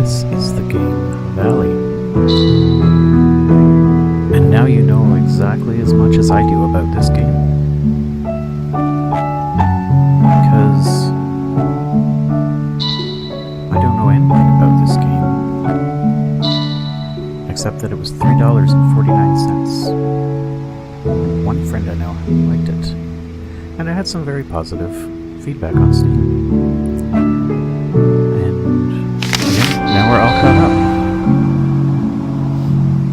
This is the game Valley. And now you know exactly as much as I do about this game. Because I don't know anything about this game. Except that it was $3.49. One friend I know liked it. And it had some very positive feedback on Steam. Now we're all caught up.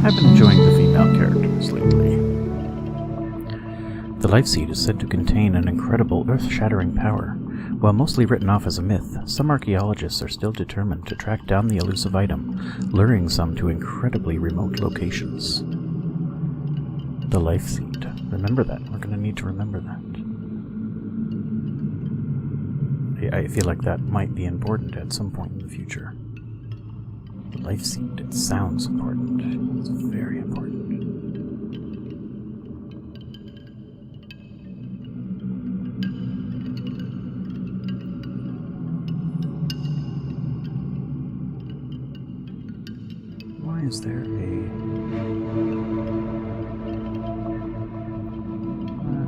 I've been enjoying the female characters lately. The Life Seed is said to contain an incredible earth-shattering power. While mostly written off as a myth, some archaeologists are still determined to track down the elusive item, luring some to incredibly remote locations. The Life Seed. Remember that. We're going to need to remember that. I feel like that might be important at some point in the future. The Life Seed, it sounds important. It's very important. Why is there I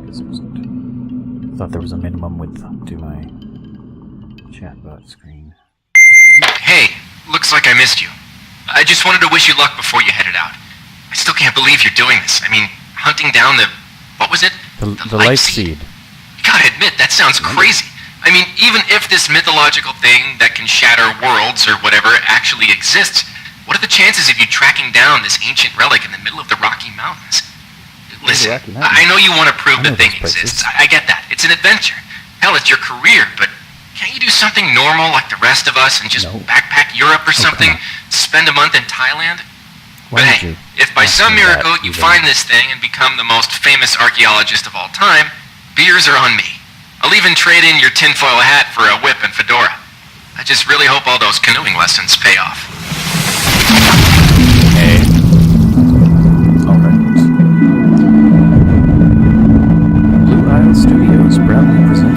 guess there isn't. I thought there was a minimum width to my chatbot screen. Hey! Looks like I missed you. I just wanted to wish you luck before you headed out. I still can't believe you're doing this. I mean, hunting down the... what was it? The Life Seed. You gotta admit, that sounds crazy. I mean, even if this mythological thing that can shatter worlds or whatever actually exists, what are the chances of you tracking down this ancient relic in the middle of the Rocky Mountains? Listen, I know you want to prove the thing exists. I get that. It's an adventure. Hell, it's your career, but... can't you do something normal like the rest of us and just backpack Europe or something? Spend a month in Thailand? But hey, if by some miracle you find this thing and become the most famous archaeologist of all time, beers are on me. I'll even trade in your tinfoil hat for a whip and fedora. I just really hope all those canoeing lessons pay off. Hey. Alright. Blue Isle Studios proudly presents...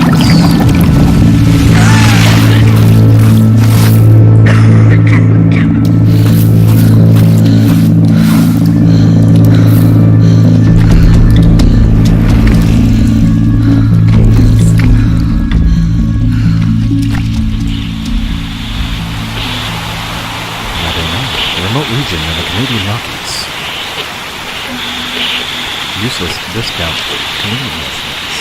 region of the Canadian Rockies. Useless discount Canadian residents.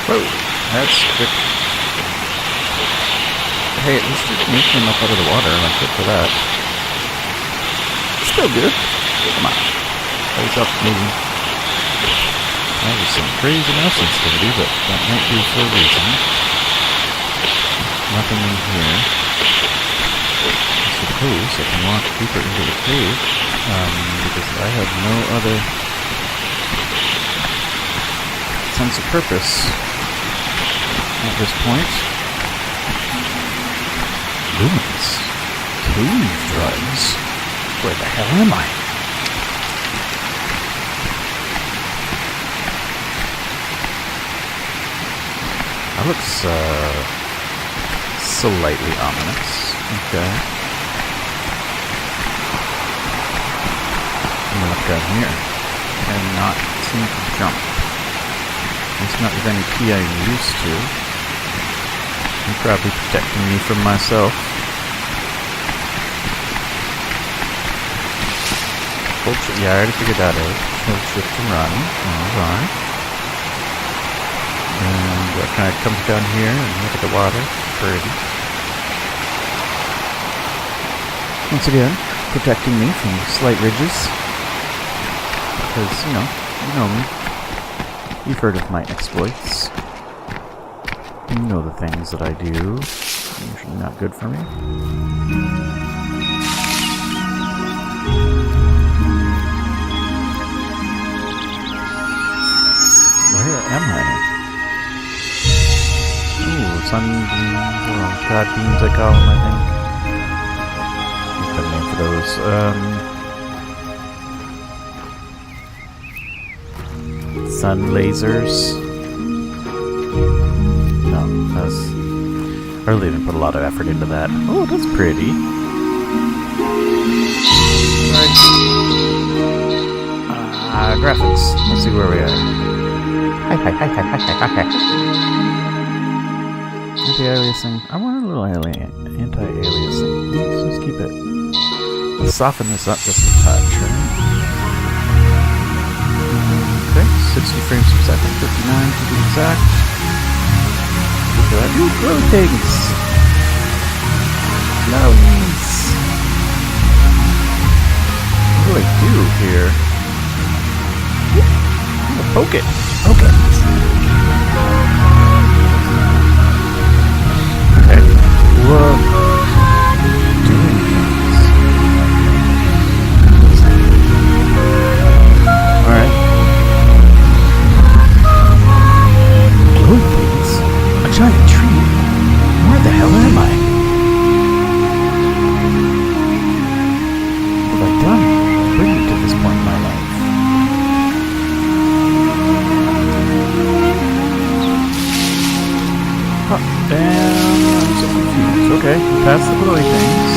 Whoa, that's quick. Hey, at least it came up out of the water, and I'm good for that. Still good. Come on. Always up moving. That was some crazy mouse sensitivity, but that might be for a reason. Nothing in here. I suppose I can walk deeper into the cave, because I have no other sense of purpose at this point. Lumens. Cave drugs. Where the hell am I? That looks, slightly ominous. Okay. I'm gonna look down here. And not seem to jump. It's not with any key I'm used to. I'm probably protecting me from myself. Yeah, I already figured that out. Hold shift and run. Alright. And can I come down here and look at the water? Pretty. Once again, protecting me from slight ridges. Because, you know me. You've heard of my exploits. You know the things that I do. Usually not good for me. Where am I? God beams I call them, I think. I've got a name for those. Sun lasers. I really didn't put a lot of effort into that. Oh, that's pretty. Right. Graphics. Let's see where we are. Hi. Anti-aliasing. I want a little anti-aliasing. Let's just keep it. Let's soften this up just a touch, right? Okay, 60 frames per second, 59 to be exact. Look at that. Ooh, glow things! Glowies! What do I do here? I'm gonna poke it. Okay. Okay. Whoa. Doing things. Alright. Glowing things? A giant tree? Where the hell am I? What have I done? Bring me to this point in my life. Damn, I'm so confused. Okay, past the glowy things.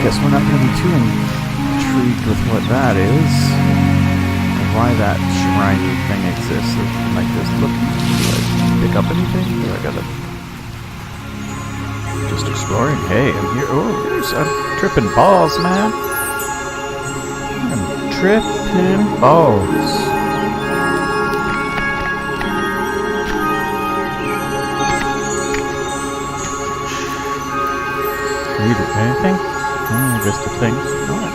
Guess we're not going to be too intrigued with what that is. Or why that shiny thing exists. Like this. Look, do I pick up anything? Or I gotta... Just exploring. Hey, I'm here. Oh, I'm tripping balls, man. I'm tripping balls. Read it. Anything? Just a thing. Oh.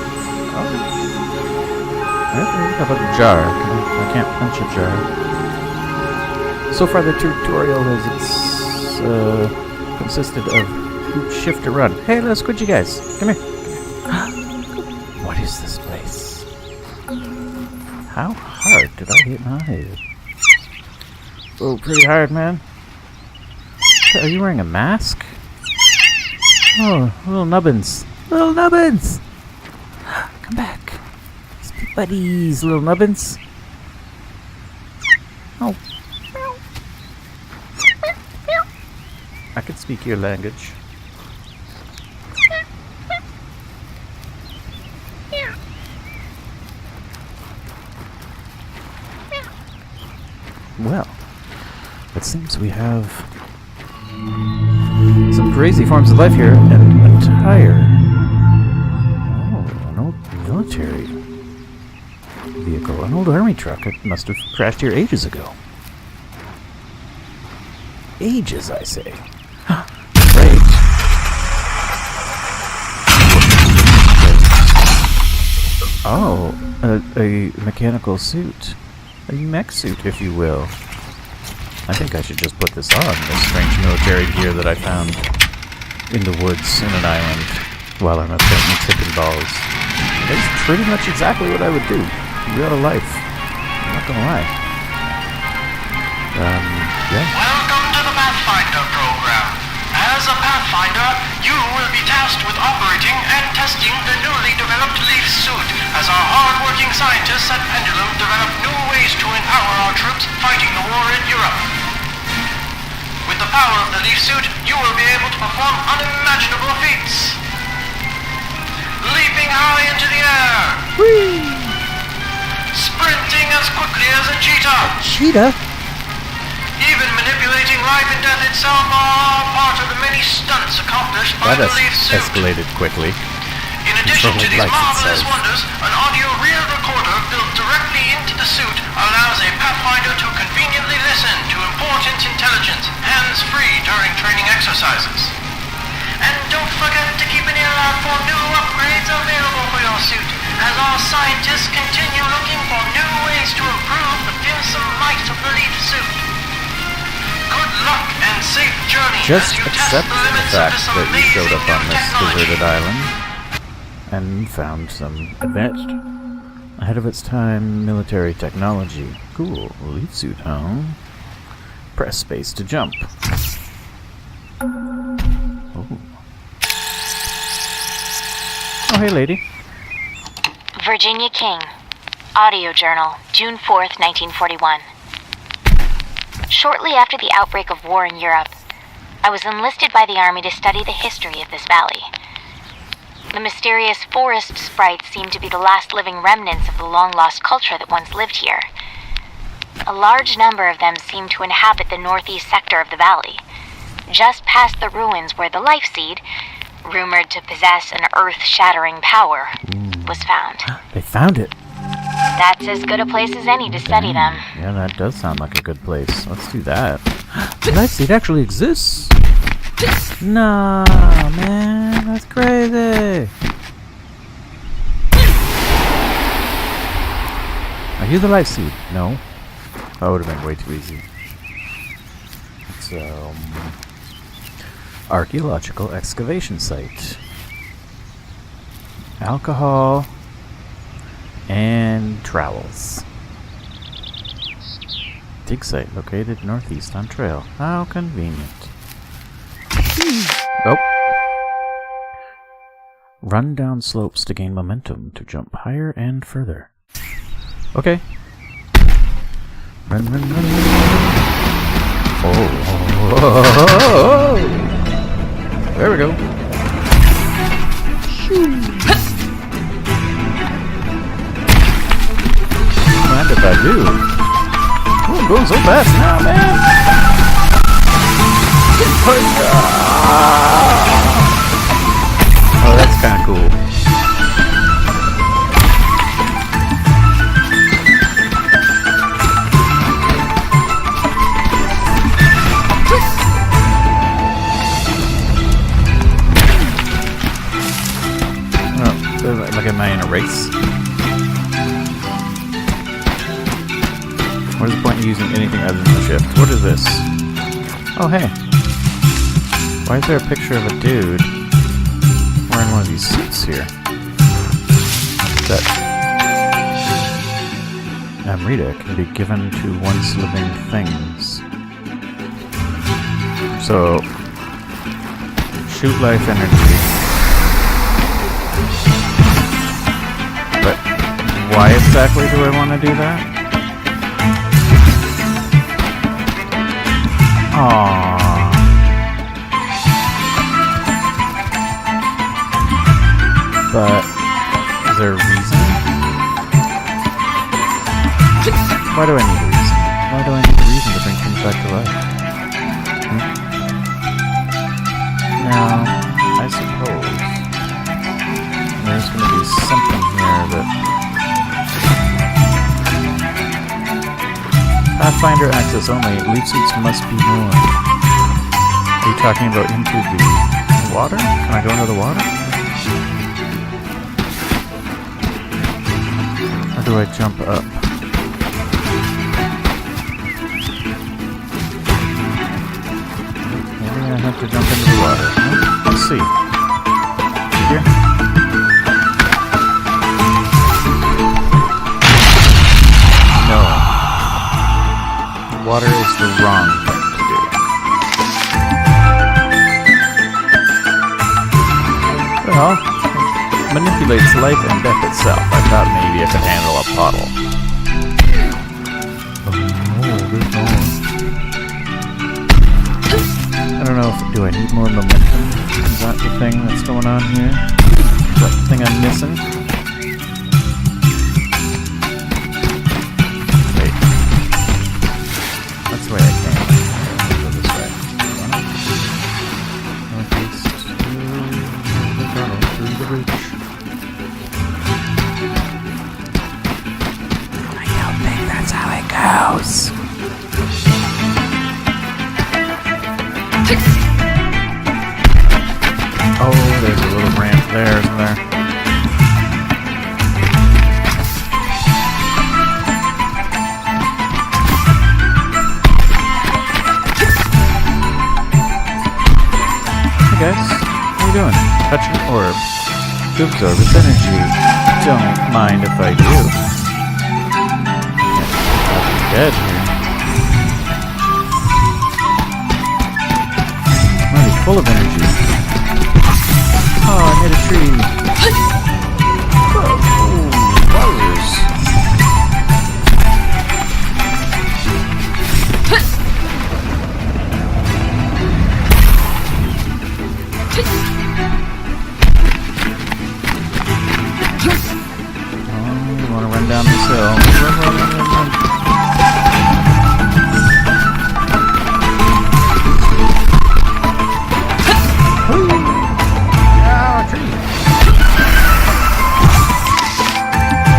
How about a jar? I can't punch a jar. So far the tutorial has consisted of shift to run. Hey, little squidgy guys. Come here. What is this place? How hard did I hit my head? Oh, pretty hard, man. Are you wearing a mask? Oh, little nubbins. Little nubbins! Come back. Let's be buddies, little nubbins. Oh. I can speak your language. Well, it seems we have some crazy forms of life here, and a tire. Oh, an old military vehicle, an old army truck. It must have crashed here ages ago. Ages, I say. Great. Oh, a mechanical suit. A mech suit, if you will. I think I should just put this on, this strange military gear that I found in the woods in an island while I'm apparently tipping balls. It's pretty much exactly what I would do in real life. I'm not gonna lie. Yeah. Welcome to the Pathfinder program. As a Pathfinder, you will be tasked with operating and testing the newly developed Leaf suit as our hard-working scientists at Pendulum develop new ways to empower our troops fighting the war in Europe. With the power of the Leaf suit, you will be able to perform unimaginable feats. Leaping high into the air. Whee! Sprinting as quickly as a cheetah. Cheetah? Even manipulating life and death itself are part of the many stunts accomplished by That the Leaf suit. escalated quickly. In addition to these Life marvelous itself. wonders, an audio reel recorder built directly into the suit allows a Pathfinder to conveniently listen to important intelligence, hands-free during training exercises. And don't forget to keep an ear out for new upgrades available for your suit, as our scientists continue looking for new ways to improve the fearsome might of the Leaf suit. Good luck and safe journey Just as you test accept the the limits fact of this that you showed amazing up on new this technology. deserted island and found some advanced, ahead of its time military technology. Cool. Leaf suit, huh? Press space to jump. Oh. Oh, hey, lady. Virginia King. Audio Journal, June 4th, 1941. Shortly after the outbreak of war in Europe, I was enlisted by the army to study the history of this valley. The mysterious forest sprites seem to be the last living remnants of the long-lost culture that once lived here. A large number of them seem to inhabit the northeast sector of the valley, just past the ruins where the Life Seed, rumored to possess an earth-shattering power, was found. They found it! That's as good a place as any to study them. Yeah, that does sound like a good place. Let's do that. The Life Seed actually exists! Nah, man, that's crazy! Are you the Life Seed? No. That would have been way too easy. So, archaeological excavation site. Alcohol and trowels. Dig site located northeast on trail. How convenient. Oh. Run down slopes to gain momentum to jump higher and further. Okay. Run, run, run, run, run. Oh. There we go. Mind if I do? Oh, I'm going so fast now, man. Oh, that's kind of cool. Like, am I in a race? What is the point of using anything other than the shift? What is this? Oh, hey. Why is there a picture of a dude wearing one of these suits here? That Amrita can be given to once living things. So, shoot life energy. But why exactly do I want to do that? Aww. But is there a reason? Why do I need a reason? Why do I need a reason to bring things back to life? Now, I suppose there's going to be something here that Pathfinder access only. Loot suits must be more. Are you talking about into the water? Can I go into the water? Or do I jump up? Maybe I have to jump into the water. Let's see. Here. No. Water is the wrong thing to do. Well, manipulates life and death itself. I thought maybe I could handle a puddle. Oh, there's no one. I don't know if... Do I need more momentum? Is that the thing that's going on here? Is that the thing I'm missing? That's the way I came. I'll go this way. Northeast to the tunnel through the bridge. I don't think that's how it goes. Oh, there's a little ramp there, isn't there? Hey guys, how you doing? Touch an orb to absorb its energy. Don't mind if I do. It's dead here. Oh, he's full of energy. Oh, I hit a tree. Oh, flowers. So, run. Ah, tree.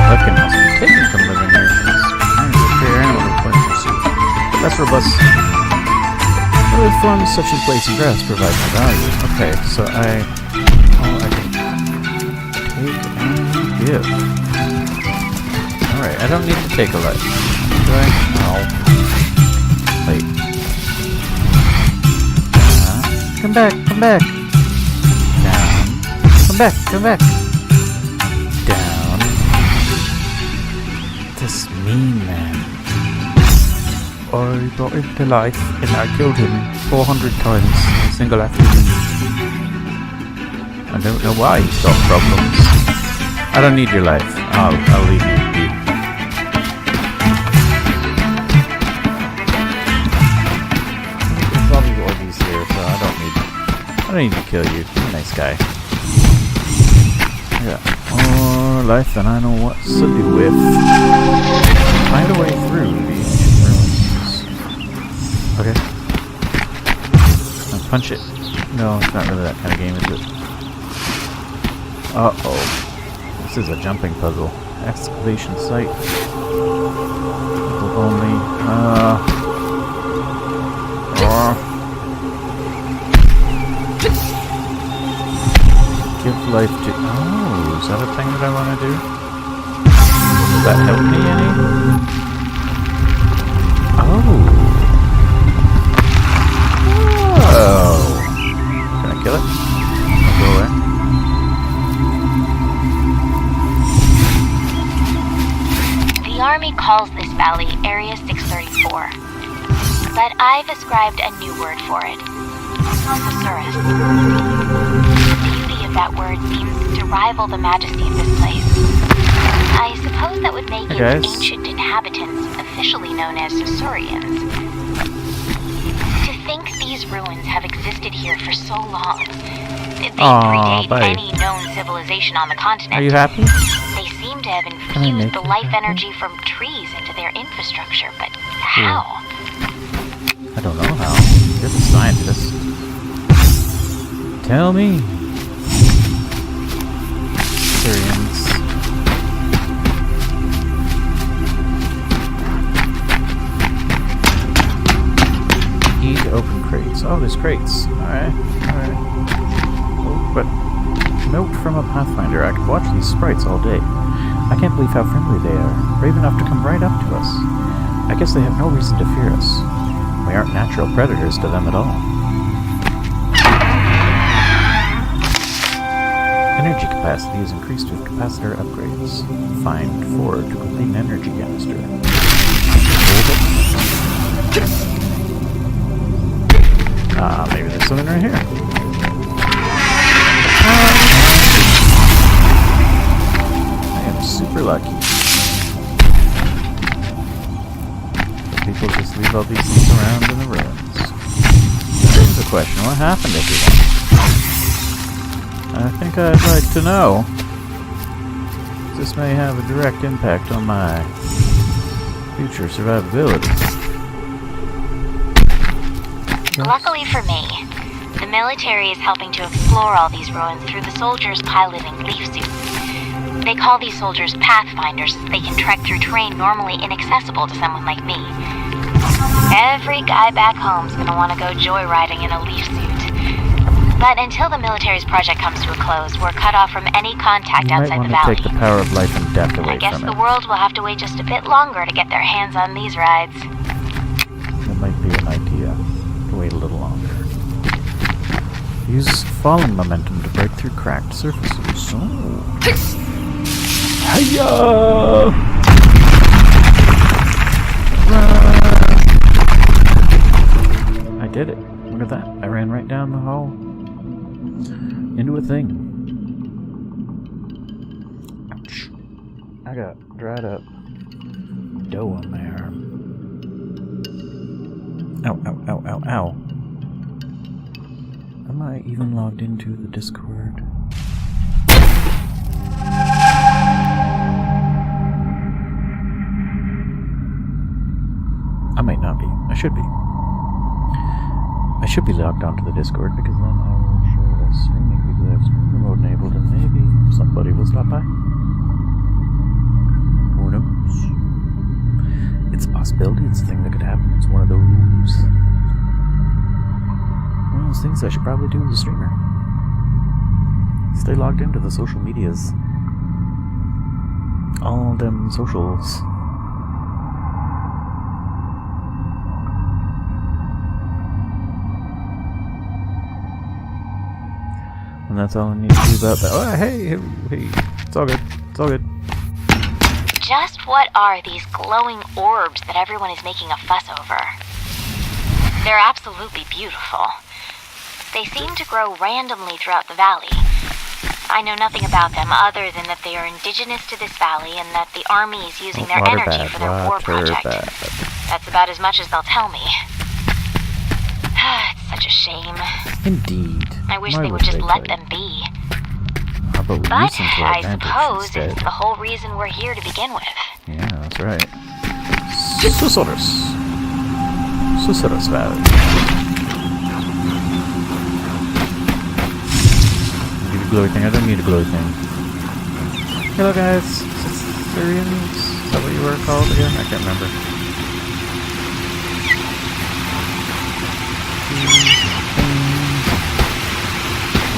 Life can also be taken from living here. It's a fair animal pleasure suit. That's robust. Other forms such as blazing grass provide for value. Okay, so I can take and give. Alright, I don't need to take a life. Do I? No. Wait. Come back. Down. Come back. Down. This mean man. I brought him to life and I killed him 400 times in a single afternoon. I don't know why he's got problems. I don't need your life. I'll leave you be. There's probably orgies here, so I don't need to kill you. You're a nice guy. Yeah. More life than I know what to do with. Find a way through these ruins. Okay. Now punch it. No, it's not really that kind of game, is it? Uh-oh. This is a jumping puzzle. Excavation site. People only. Give life to... Oh, is that a thing that I want to do? Does that help me any? Oh. Can I kill it? I'll go away. The Army calls this valley Area 634, but I've ascribed a new word for it. Susurrus. The beauty of that word seems to rival the majesty of this place. I suppose that would make its ancient inhabitants officially known as Susurians. To think these ruins have existed here for so long. They predate any known civilization on the continent. Are you happy? They seem to have infused the life energy from trees into their infrastructure, but how? I don't know how. You're the scientist. Tell me. Syrians. Need to open crates. Oh, there's crates. Alright. Oh, but note from a Pathfinder. I could watch these sprites all day. I can't believe how friendly they are. Brave enough to come right up to us. I guess they have no reason to fear us. We aren't natural predators to them at all. Energy capacity is increased with capacitor upgrades. Find 4 to complete an energy canister. Maybe there's something right here. I am super lucky. People just leave all these things around in the ruins. Here's the question, what happened to everyone? I think I'd like to know. This may have a direct impact on my future survivability. Yes. Luckily for me, the military is helping to explore all these ruins through the soldiers piloting leaf suits. They call these soldiers Pathfinders so they can trek through terrain normally inaccessible to someone like me. Every guy back home's gonna want to go joyriding in a leaf suit. But until the military's project comes to a close, we're cut off from any contact outside the valley. Take the power of life and death away I guess from the world will have to wait just a bit longer to get their hands on these rides. That might be an idea. To wait a little longer. Use falling momentum to break through cracked surfaces. Oh. Hiya! I did it. Look at that. I ran right down the hall. Into a thing. Ouch. I got dried up dough on my arm. Ow. Am I even logged into the Discord? should be. I should be logged onto the Discord because then I will show us streaming because I have streamer mode enabled and maybe somebody will stop by. Who knows? It's a possibility. It's a thing that could happen. It's one of those things I should probably do as a streamer. Stay logged into the social medias. All them socials. And that's all I need to do about that. Oh, hey, it's all good. It's all good. Just what are these glowing orbs that everyone is making a fuss over? They're absolutely beautiful. They seem to grow randomly throughout the valley. I know nothing about them other than that they are indigenous to this valley and that the army is using their energy for their war project. That's about as much as they'll tell me. It's such a shame. Indeed. I wish they would just let them be. How about we But use them to our I advantage suppose instead? it's the whole reason we're here to begin with. Yeah, that's right. Susurrus. Susurrus Valley. Need a glowy thing? I don't need a glowy thing. Hello guys. Syrians? Is that what you were called again? I can't remember.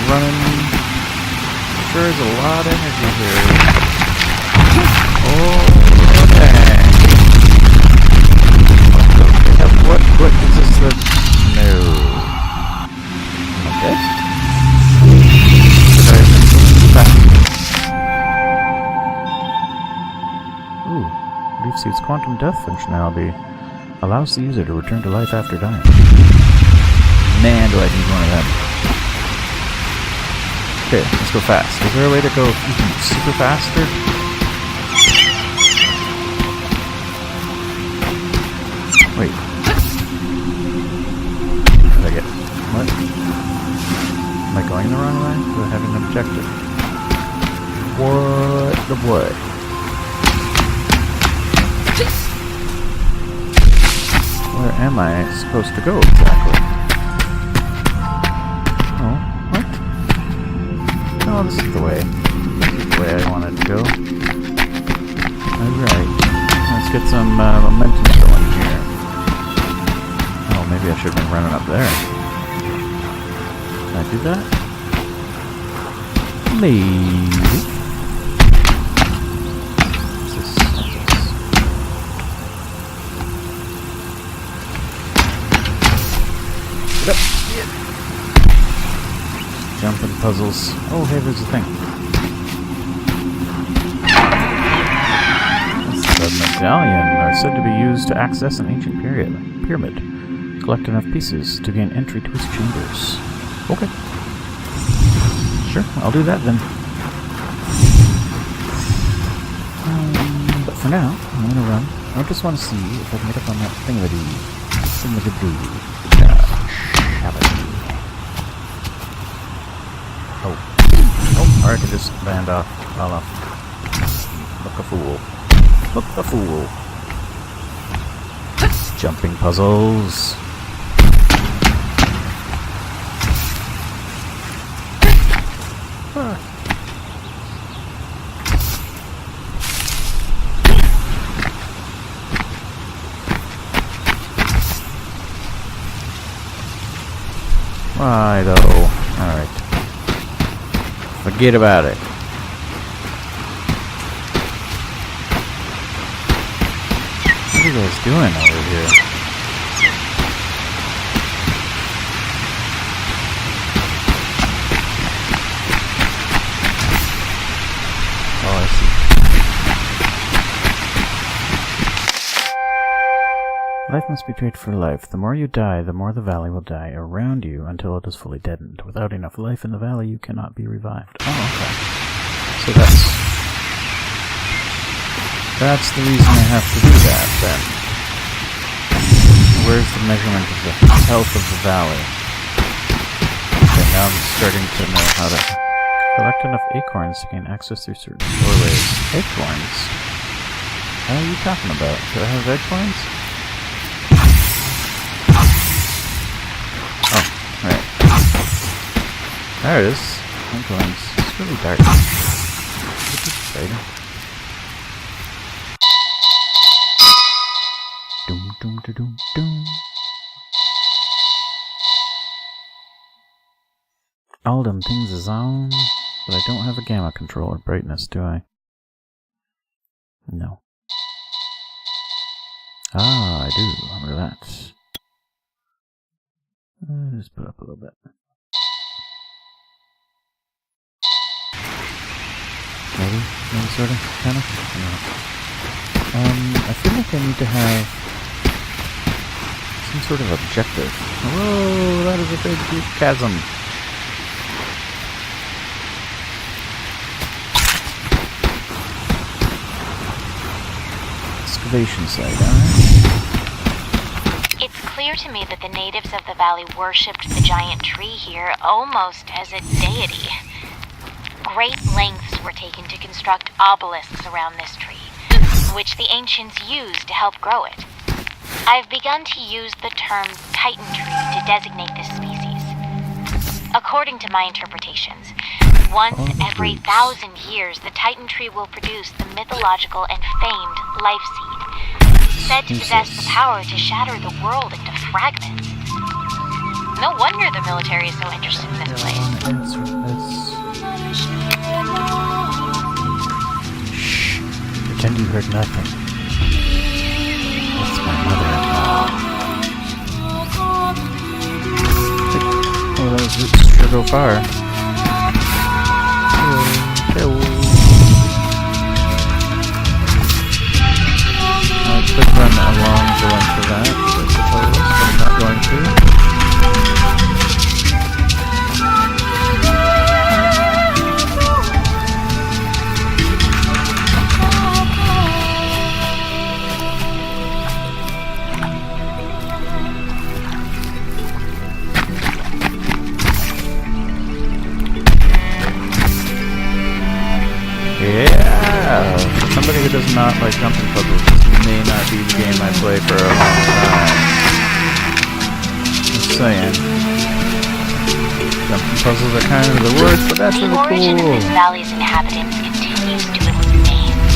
Running. Sure is a lot of energy here. Oh, dang. What is this? No. Okay. Ooh. Leaf Suit's quantum death functionality allows the user to return to life after dying. Man, do I need one of them. Okay, let's go fast. Is there a way to go even super faster? Wait. What did I get? What? Am I going the wrong way? Do I have an objective? What the what? Where am I supposed to go exactly? Oh, what? Oh, this is the way. This is the way I wanted to go. Alright. Let's get some momentum going here. Oh, maybe I should have been running up there. Can I do that? Maybe. What's this? Get up. Jumping puzzles. Oh, hey, there's a thing. The medallion are said to be used to access an ancient pyramid. Collect enough pieces to gain entry to its chambers. Okay. Sure, I'll do that then. But for now, I'm gonna run. I just want to see if I can get up on that thingamajig. Oh. Oh, or I can just land off. I'll look a fool. Look the fool. Jumping puzzles. Why though? Alright. Forget about it. What are you guys doing over here? Oh, I see. Life must be paid for life. The more you die, the more the valley will die around you until it is fully deadened. Without enough life in the valley, you cannot be revived. Oh, okay. So that's the reason I have to do that, then. Where's the measurement of the health of the valley? Okay, now I'm starting to know how to collect enough acorns to gain access through certain doorways. Acorns? What are you talking about? Do I have acorns? There it is. Twinkling. It's really dark. Look at this spider. Doom, doom, doom, doom, doom. All them things is on, but I don't have a gamma controller brightness, do I? No. Ah, I do. Remember that. Just put up a little bit. Maybe sort of, kind of. I feel like I need to have some sort of objective. Whoa, that is a big, deep chasm. Excavation site, alright. It's clear to me that the natives of the valley worshipped the giant tree here almost as a deity. Great lengths were taken to construct obelisks around this tree, which the ancients used to help grow it. I've begun to use the term Titan tree to designate this species. According to my interpretations, once every 1,000 years, the Titan tree will produce the mythological and famed Life Seed, said to possess the power to shatter the world into fragments. No wonder the military is so interested in this place. Shh. Pretend you heard nothing. That's my mother-in-law. Oh, those roots sure go far. Hello. I could run along going for that, I suppose, but I'm not going to. Yeah! For somebody who does not like jumping puzzles, this may not be the game I play for a long time. Just saying. Jumping puzzles are kind of the worst, but that's really cool. The origin of this valley's inhabitants continues to elude names.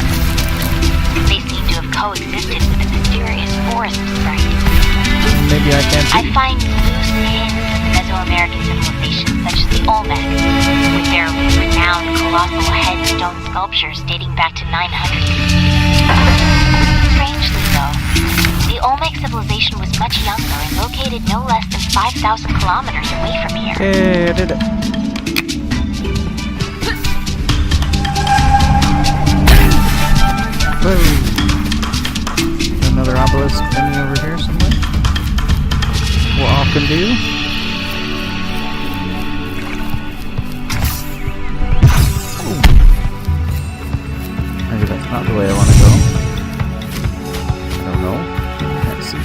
They seem to have coexisted with the mysterious forest sprite. Maybe I can't see. I find loose hints of the Mesoamerican civilizations such as the Olmec, with their renowned colossal headstone sculptures dating back to 900 BC. Strangely though, the Olmec civilization was much younger and located no less than 5,000 kilometers away from here. Hey, I did it. Whoa. Another obelisk thingy over here somewhere? What I can do? Maybe that's not the way I want to go. I don't know. I can't see.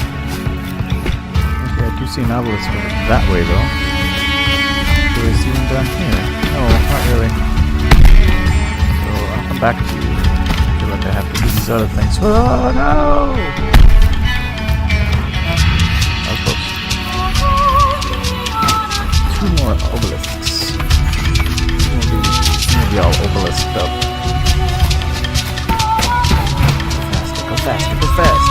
Okay, I do see an obelisk over that way though. Do I see one down here? No, not really. So I'll come back to you. I feel like I have to do these other things. Oh no! That was close. 2 more obelisks. We'll be all obelisked up. Go fast, go fast.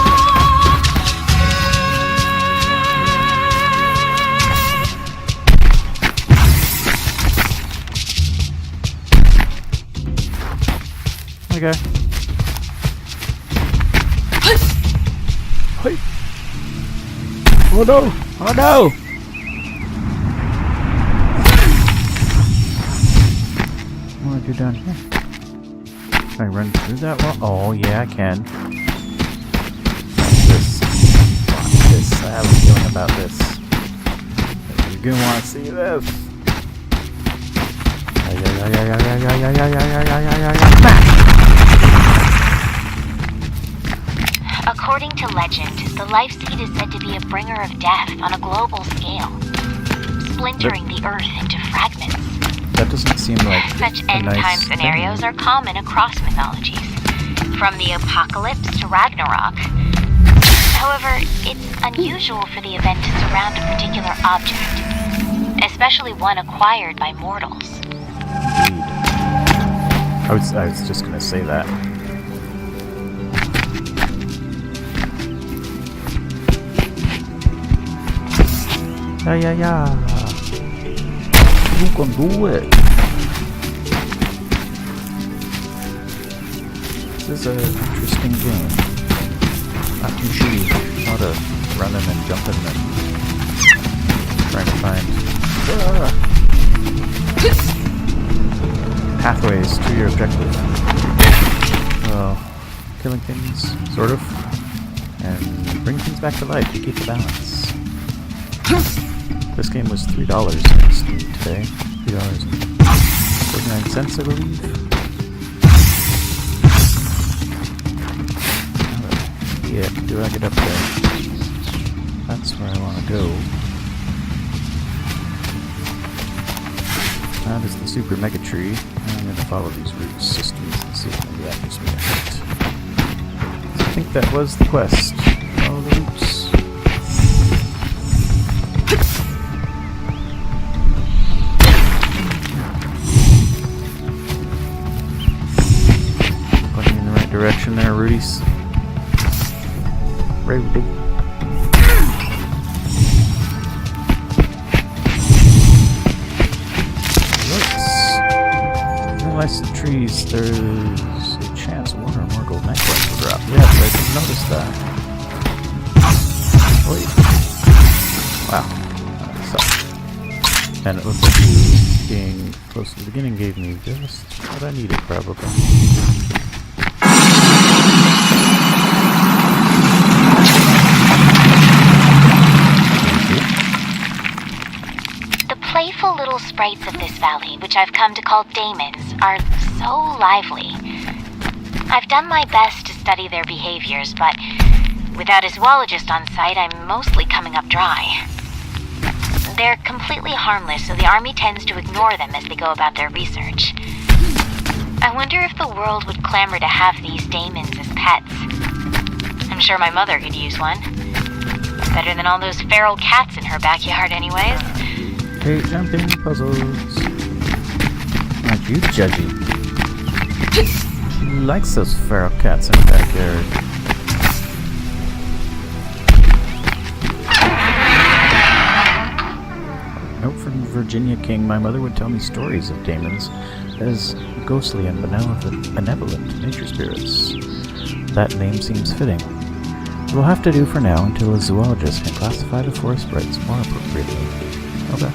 Okay. Hey. Oh no! Oh no! What do I do down here? Can I run through that wall? Oh yeah, I can. Watch this. I have a feeling about this. You're gonna want to see this. According to legend, the Life Seed is said to be a bringer of death on a global scale, splintering the earth into fragments. That doesn't seem like Such a end-time nice scenarios thing. are common across mythologies, from the apocalypse to Ragnarok. However, it's unusual for the event to surround a particular object, especially one acquired by mortals. Indeed. I was just gonna say that. Yeah. You can do it. This is an interesting game. Not too shitty. A lot of running and jumping and trying to find pathways to your objective. Well, killing things, sort of, and bring things back to life to keep the balance. This game was $3 on Steam today. $3.49, I believe. Yeah, do I get up there? That's where I want to go. That is the Super Mega Tree. I'm going to follow these root systems and see if maybe that gives me a hint. So I think that was the quest. Follow the roots. Pointing in the right direction there, Rudy's. Rudy. Unless the trees, there's a chance one or more gold necklaces will drop. Yes, I didn't notice that. Wait. Wow. That sucked. And it looks like being close to the beginning gave me just what I needed, probably. Playful little sprites of this valley, which I've come to call daemons, are so lively. I've done my best to study their behaviors, but without a zoologist on site, I'm mostly coming up dry. They're completely harmless, so the army tends to ignore them as they go about their research. I wonder if the world would clamor to have these daemons as pets. I'm sure my mother could use one. Better than all those feral cats in her backyard anyways. Hey, jumping puzzles. Aren't you judgy? She likes those feral cats in the backyard. Note from Virginia King. My mother would tell me stories of daemons as ghostly and benevolent nature spirits. That name seems fitting. It will have to do for now until a zoologist can classify the forest sprites more appropriately. Okay.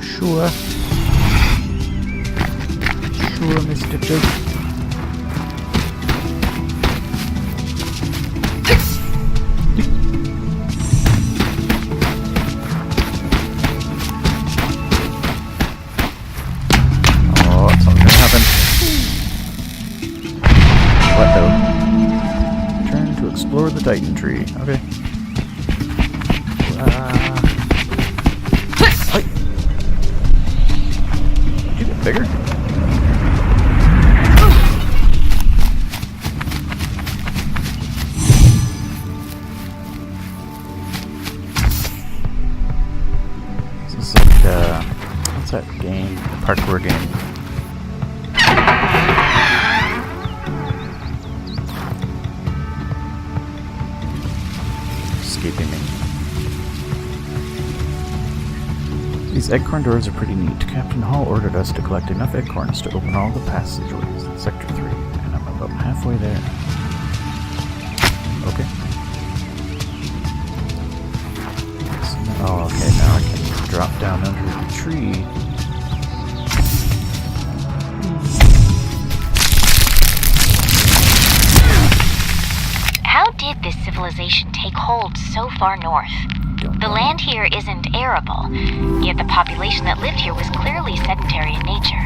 Sure. Sure, Mr. Joke. Oh, something's gonna happen. What though? Turn to explore the Titan tree. Okay. Bigger? This is like, what's that game? The parkour game. Escaping me. These eggcorn doors are pretty neat. Captain Hall ordered us to collect enough eggcorns to open all the passageways in Sector 3, and I'm about halfway there. Okay. So now, okay, now I can drop down under the tree. How did this civilization take hold so far north? The land here isn't arable, yet the population that lived here was clearly sedentary in nature.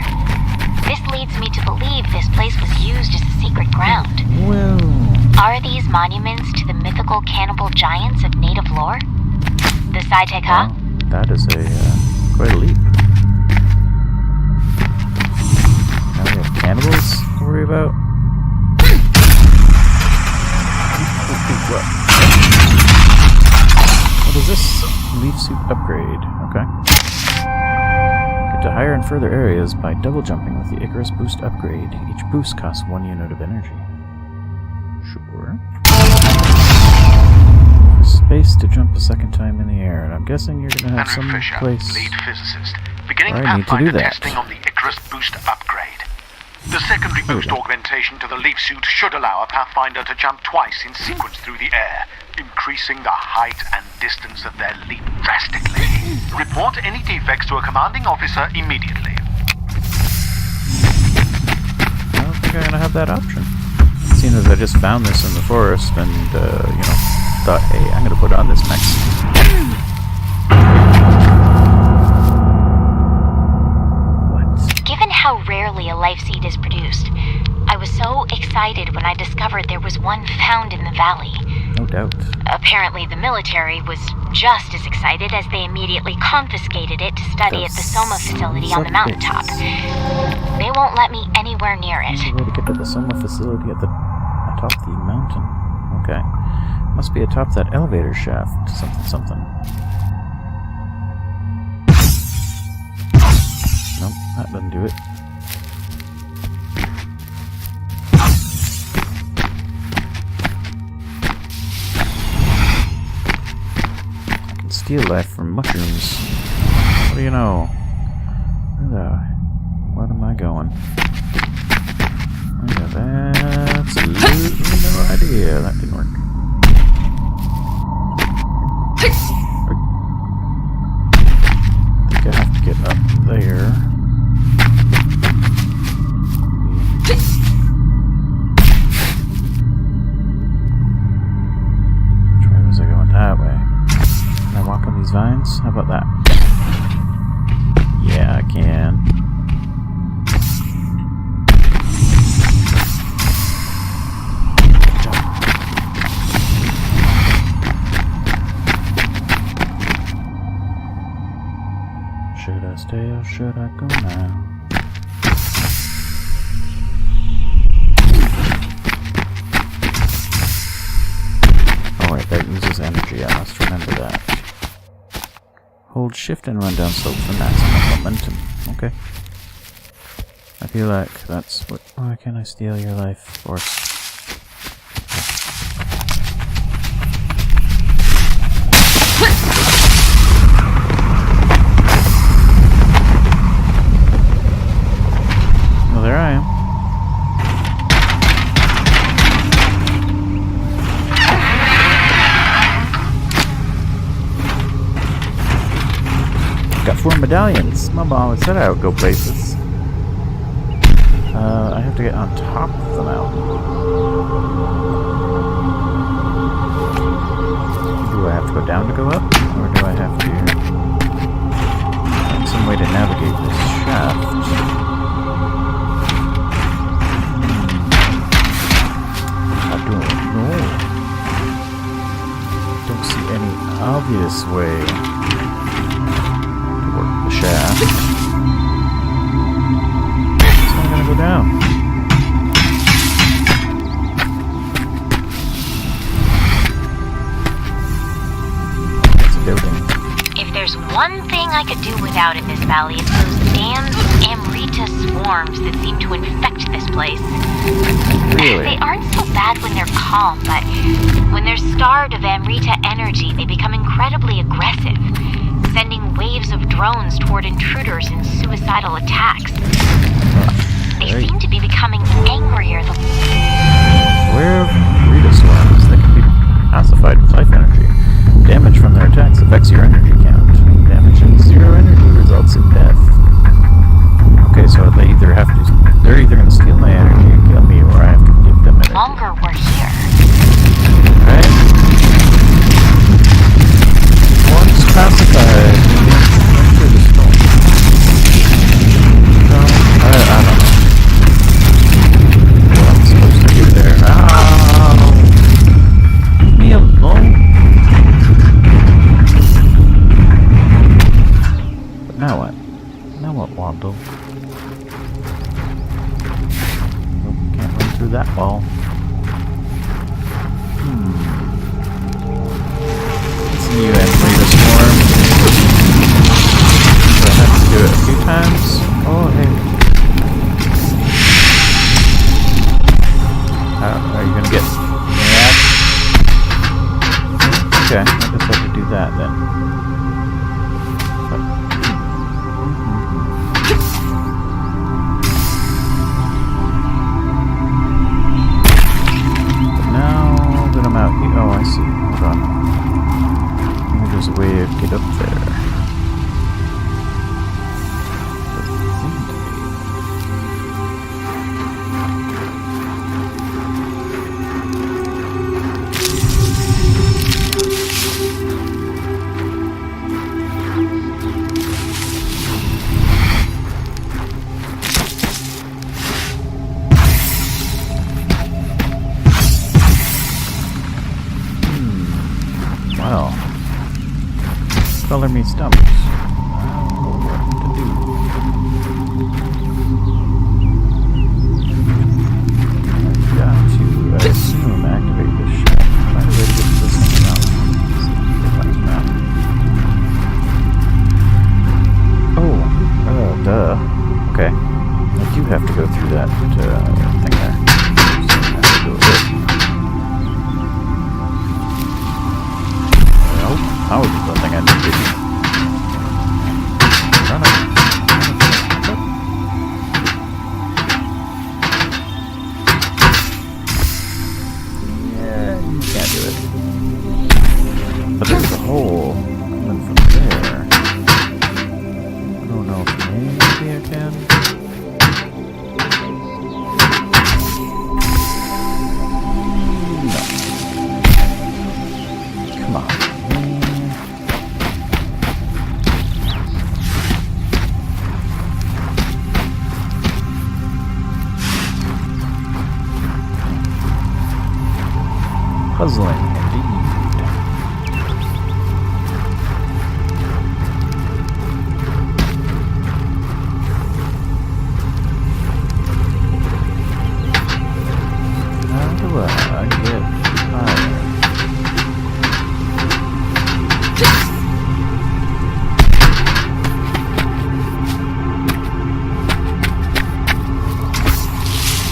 This leads me to believe this place was used as a secret ground. Well... Are these monuments to the mythical cannibal giants of native lore? The Saiteka? Well, that is quite a leap. Now we have cannibals to worry about. What is this? suit upgrade. Okay. Get to higher and further areas by double jumping with the Icarus boost upgrade. Each boost costs 1 unit of energy. Sure. Space to jump a second time in the air, and I'm guessing you're gonna have Andrew some Fisher, place lead physicist, beginning where I need to do Pathfinder that. testing on the Icarus boost upgrade. The secondary There we boost go. augmentation to the leaf suit should allow a Pathfinder to jump twice in sequence through the air, increasing the height and distance of their leap drastically. Report any defects to a commanding officer immediately. I don't think I'm gonna have that option. Seeing as I just found this in the forest and, thought, hey, I'm gonna put on this mech. What? Given how rarely a life seed is produced, I was so excited when I discovered there was one found in the valley. No doubt. Apparently, the military was just as excited as they immediately confiscated it to study at the Soma facility on the mountaintop. They won't let me anywhere near it. There's a way to get to the Soma facility atop the mountain. Okay. Must be atop that elevator shaft. Something. Nope, that doesn't do it. I can steal life from mushrooms. What do you know? What am I going? I have absolutely no idea. That didn't work. I think I have to get up there. Which way was I going? That way. Can I walk on these vines? How about that? Yeah, I can. Should I stay or should I go now? Oh wait, that uses energy, I must remember that. Hold shift and run down slope for maximum momentum. Okay. I feel like that's what... Why can't I steal your life force? Well, there I am. Got 4 medallions. My mom said I would go places. I have to get on top of the mountain. Do I have to go down to go up? Or do I have to find some way to navigate this shaft? I don't know. Don't see any obvious way to work the shaft. So I'm gonna go down. It's a building. If there's one thing I could do without in this valley, it's those damned Amrita swarms that seem to infect this place. Really? They aren't so bad when they're calm, but when they're starved of Amrita energy, they become incredibly aggressive, sending waves of drones toward intruders in suicidal attacks. They Right. seem to be becoming angrier the Aware of Rita swarms that can be pacified with life energy. Damage from their attacks affects your energy count. Damage and 0 energy results in death. Okay, so they're either gonna steal my energy and kill me, or I have to give them energy. longer we're here. Right? Once pacified, enter the storm. No, I don't know. What I'm supposed to do there. Ow! Leave me alone. But now what? Now what, Wando? Nope, can't run through that wall. See you, Amrita Swarm. hands. Oh, hey. Are you gonna get mad? Okay, I guess I could do that then. But now that I'm out here, oh, I see. Hold on. Maybe there's a way to get up there. Well, color me stumps. I don't know what to do. I've got to, I assume, activate this shit. Find a way to get to this thing now. Oh, duh. Okay. I do have to go through that thing there. So I have to do it. That was something I needed. Run up. Yeah, you can't do it. But there's a hole coming from there. I don't know if maybe I can. No. Come on. Puzzling, indeed. How do I get higher?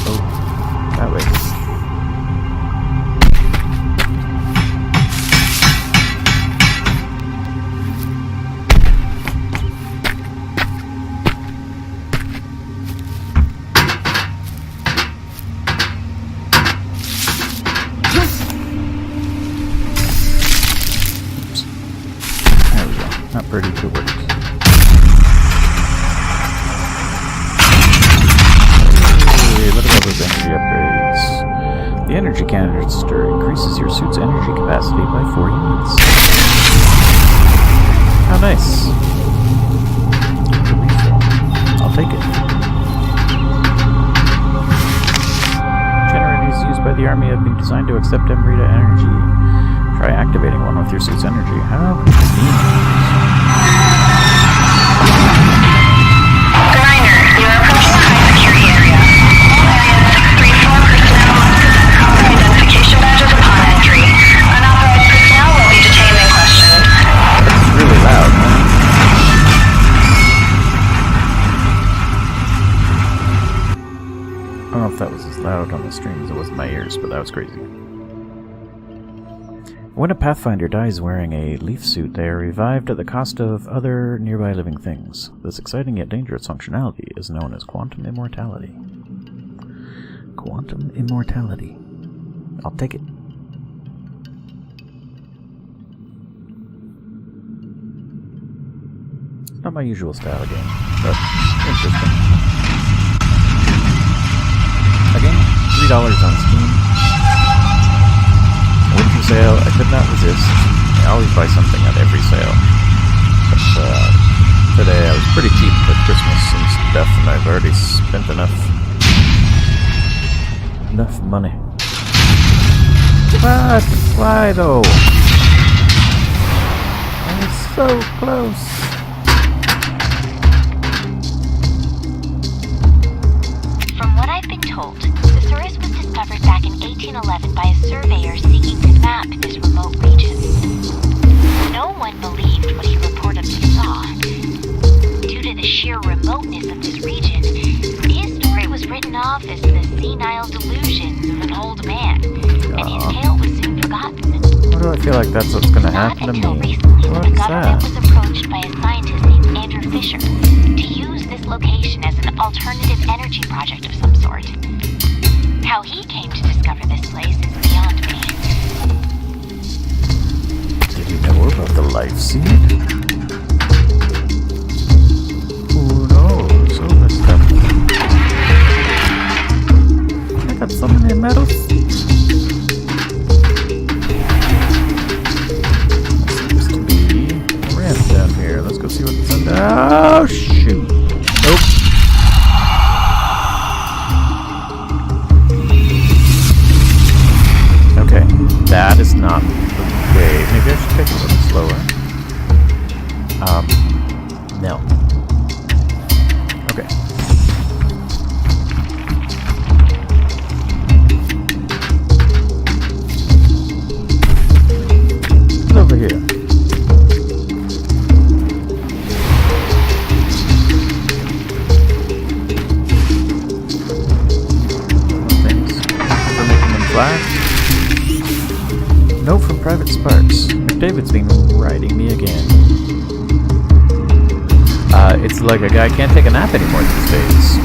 Oh, that way. Not pretty to work. Hey, look at all those energy upgrades. The energy canister increases your suit's energy capacity by 4 units. How nice. I'll take it. Generators used by the army have been designed to accept Emrita energy. Try activating one with your suit's energy. How convenient. Grinder, you are approaching a high-security area. All Area 634 personnel must present proper identification badges upon entry. Unauthorized personnel will be detained and questioned. It's really loud, huh? I don't know if that was as loud on the stream as it was in my ears, but that was crazy. When a Pathfinder dies wearing a leaf suit, they are revived at the cost of other nearby living things. This exciting yet dangerous functionality is known as quantum immortality. Quantum immortality. I'll take it. Not my usual style of game, but interesting. Again, $3 on Steam. Winter sale, I could not resist. I always buy something at every sale. But today I was pretty cheap with Christmas and stuff, and I've already spent enough money. What? Why though? I was so close. From what I've been told, Thesaurus was discovered back in 1811 by a surveyor seeking to map this remote region. No one believed what he reportedly saw. Due to the sheer remoteness of this region, his story was written off as the senile delusions of an old man, and his tale was soon forgotten. Why do I feel like that's what's gonna Not happen to until me? recently What when the is government that? was approached by a scientist named Andrew Fisher to use this location as an alternative energy project of some sort. How he came to discover this place is beyond me. Did you know about the life seed? Who knows? Oh, this stuff. I got so many medals. Seems to be a ramp down here. Let's go see what this is. Oh, shoot. Nope. Okay, that is not the way. Maybe I should take it a little slower. No. Okay. It's over here. Things for making them flash. Note from Private Sparks. McDavid's been writing me again. It's like a guy can't take a nap anymore these days.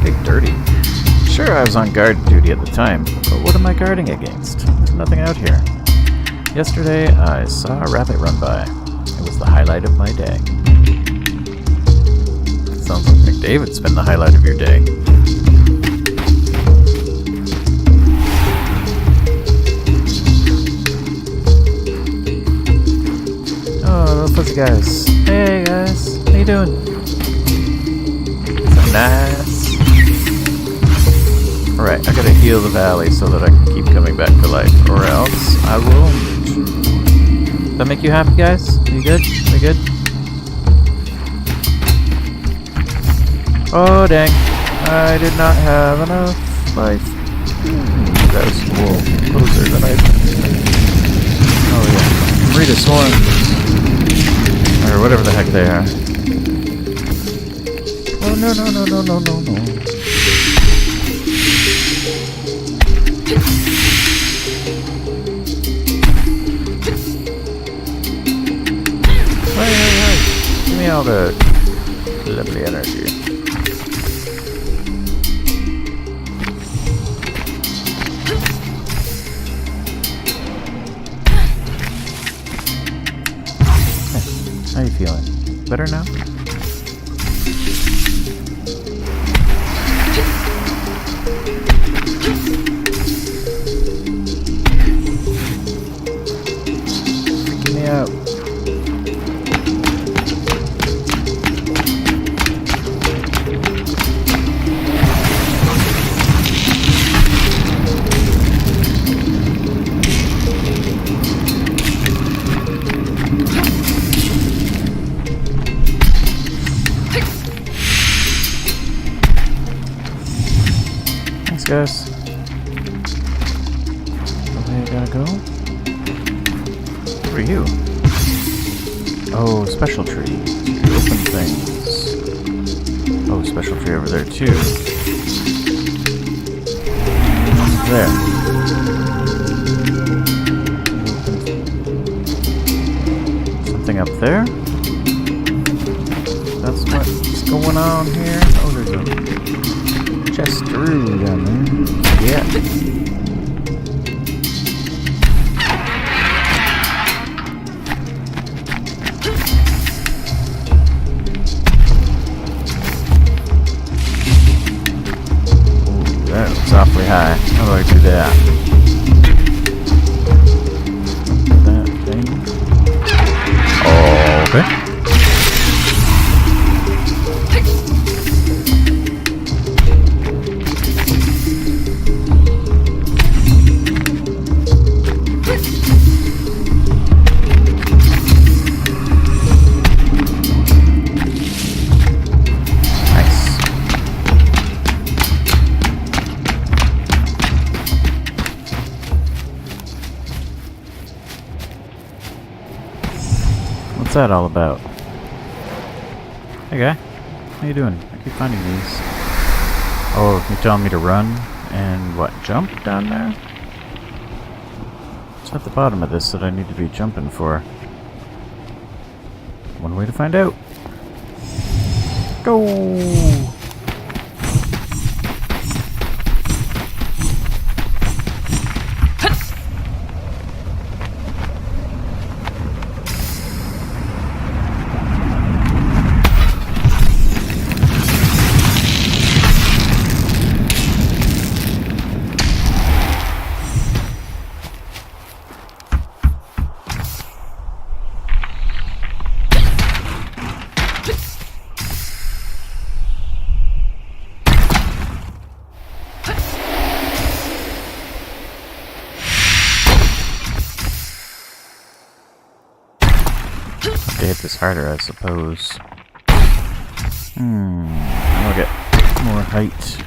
Big dirty. Sure, I was on guard duty at the time, but what am I guarding against? There's nothing out here. Yesterday, I saw a rabbit run by. It was the highlight of my day. Sounds like McDavid's been the highlight of your day. Oh, those fuzzy guys. Hey guys, how you doing? So nice. Alright, I gotta heal the valley so that I can keep coming back to life, or else I won't. Does that make you happy, guys? Are you good? We good? Oh dang, I did not have enough life. That was a little closer than I... Oh yeah, Rita Swarm. Or whatever the heck they are. Oh no no no no no no no. Hey. Give me all the lovely energy. How you feeling? Better now? Freaking me out. Guys, the way I gotta go? Who are you? Oh, special tree. You open things. Oh, special tree over there too. There. Something up there? That's what's going on here. Oh, there's a Chesteroo down there. Yeah. Ooh, that looks awfully high. How do I do that? That thing. Okay. What's that all about? Hey guy, how you doing? I keep finding these. Oh, you're telling me to run and what, jump down there? What's at the bottom of this that I need to be jumping for? One way to find out. Go! To hit this harder, I suppose. I'll get more height.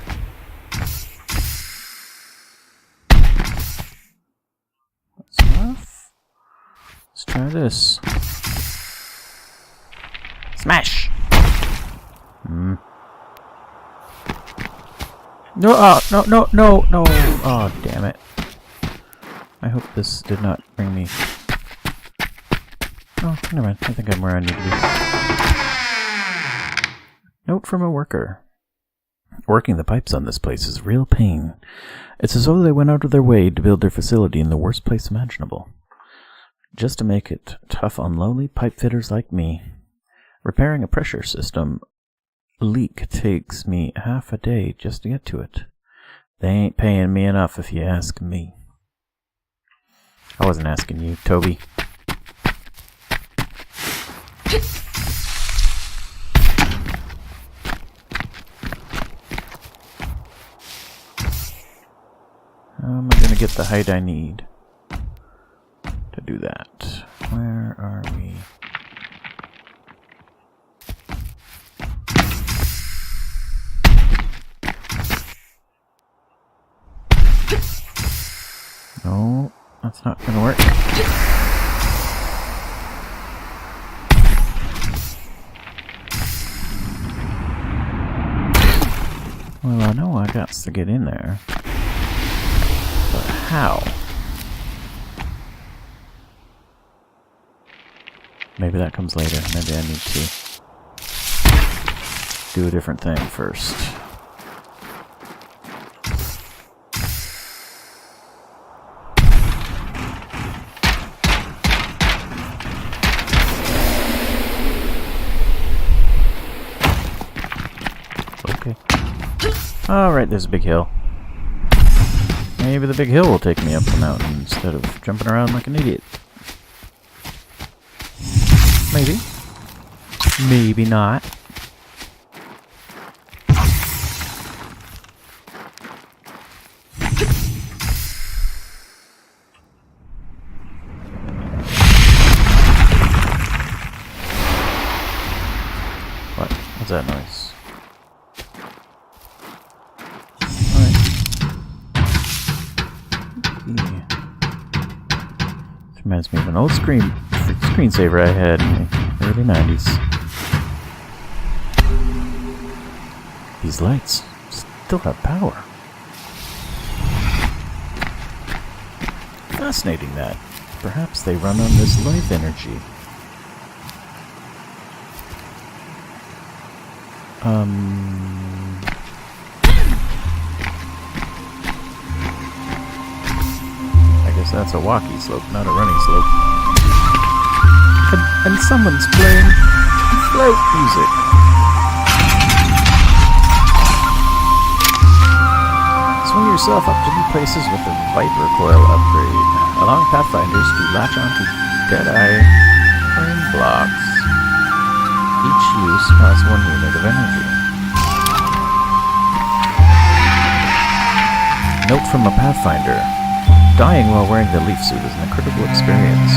That's enough. Let's try this. Smash! No, no! Oh, damn it. I hope this did not bring me... Oh, never mind. I think I'm where I need to be. Note from a worker. Working the pipes on this place is real pain. It's as though they went out of their way to build their facility in the worst place imaginable. Just to make it tough on lonely pipe fitters like me. Repairing a pressure system leak takes me half a day just to get to it. They ain't paying me enough if you ask me. I wasn't asking you, Toby. How am I going to get the height I need to do that? Where are we? No, that's not going to work. Well, I know I got to get in there. But how? Maybe that comes later. Maybe I need to do a different thing first. Okay. Alright, there's a big hill. Maybe the big hill will take me up the mountain instead of jumping around like an idiot. Maybe. Maybe not. What? What's that noise? Reminds me of an old screensaver I had in the early 90s. These lights still have power. Fascinating that. Perhaps they run on this life energy. That's a walkie slope, not a running slope. And someone's playing float music. Swing yourself up to new places with the Viper Coil upgrade. Allowing Pathfinders to latch onto Deadeye frame blocks. Each use costs 1 unit of energy. Note from a Pathfinder. Dying while wearing the leaf suit is an incredible experience.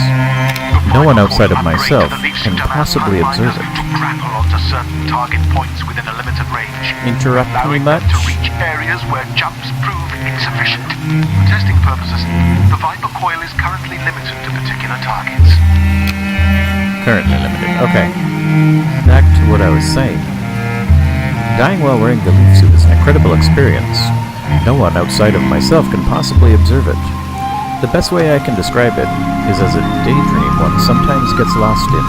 No one outside of myself can possibly observe it. Grapple onto certain target points within a limited range, Interrupt me allowing much? them to reach areas where jumps prove insufficient. For testing purposes, the Viper Coil is currently limited to particular targets. Currently limited. Okay. Back to what I was saying. Dying while wearing the leaf suit is an incredible experience. No one outside of myself can possibly observe it. The best way I can describe it is as a daydream one sometimes gets lost in.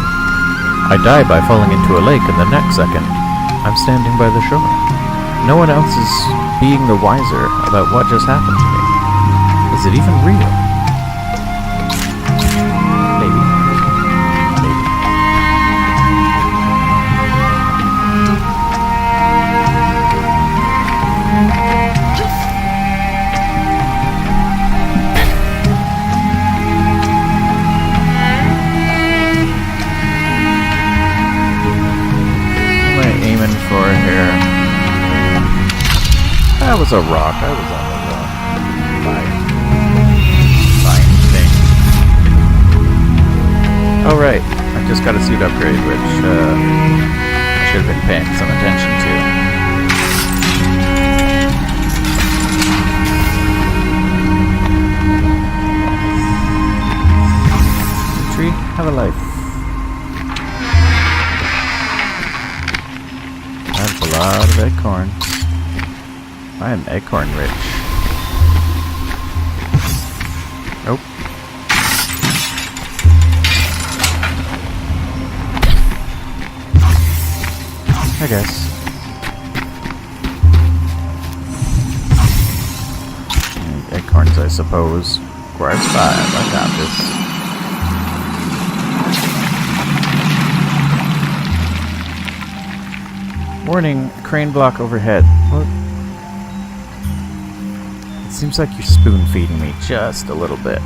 I die by falling into a lake, and the next second, I'm standing by the shore. No one else is being the wiser about what just happened to me. Is it even real? Maybe. Maybe. What am I aiming for here? That was a rock. I was on the rock. Fine thing. Oh right, I just got a suit upgrade, which I should have been paying some attention to. Tree, have a life. That's a lot of acorns. I am acorn rich. Nope. I guess. Acorns, I suppose. Squares 5, I got this. Warning, crane block overhead. What? Seems like you're spoon-feeding me just a little bit.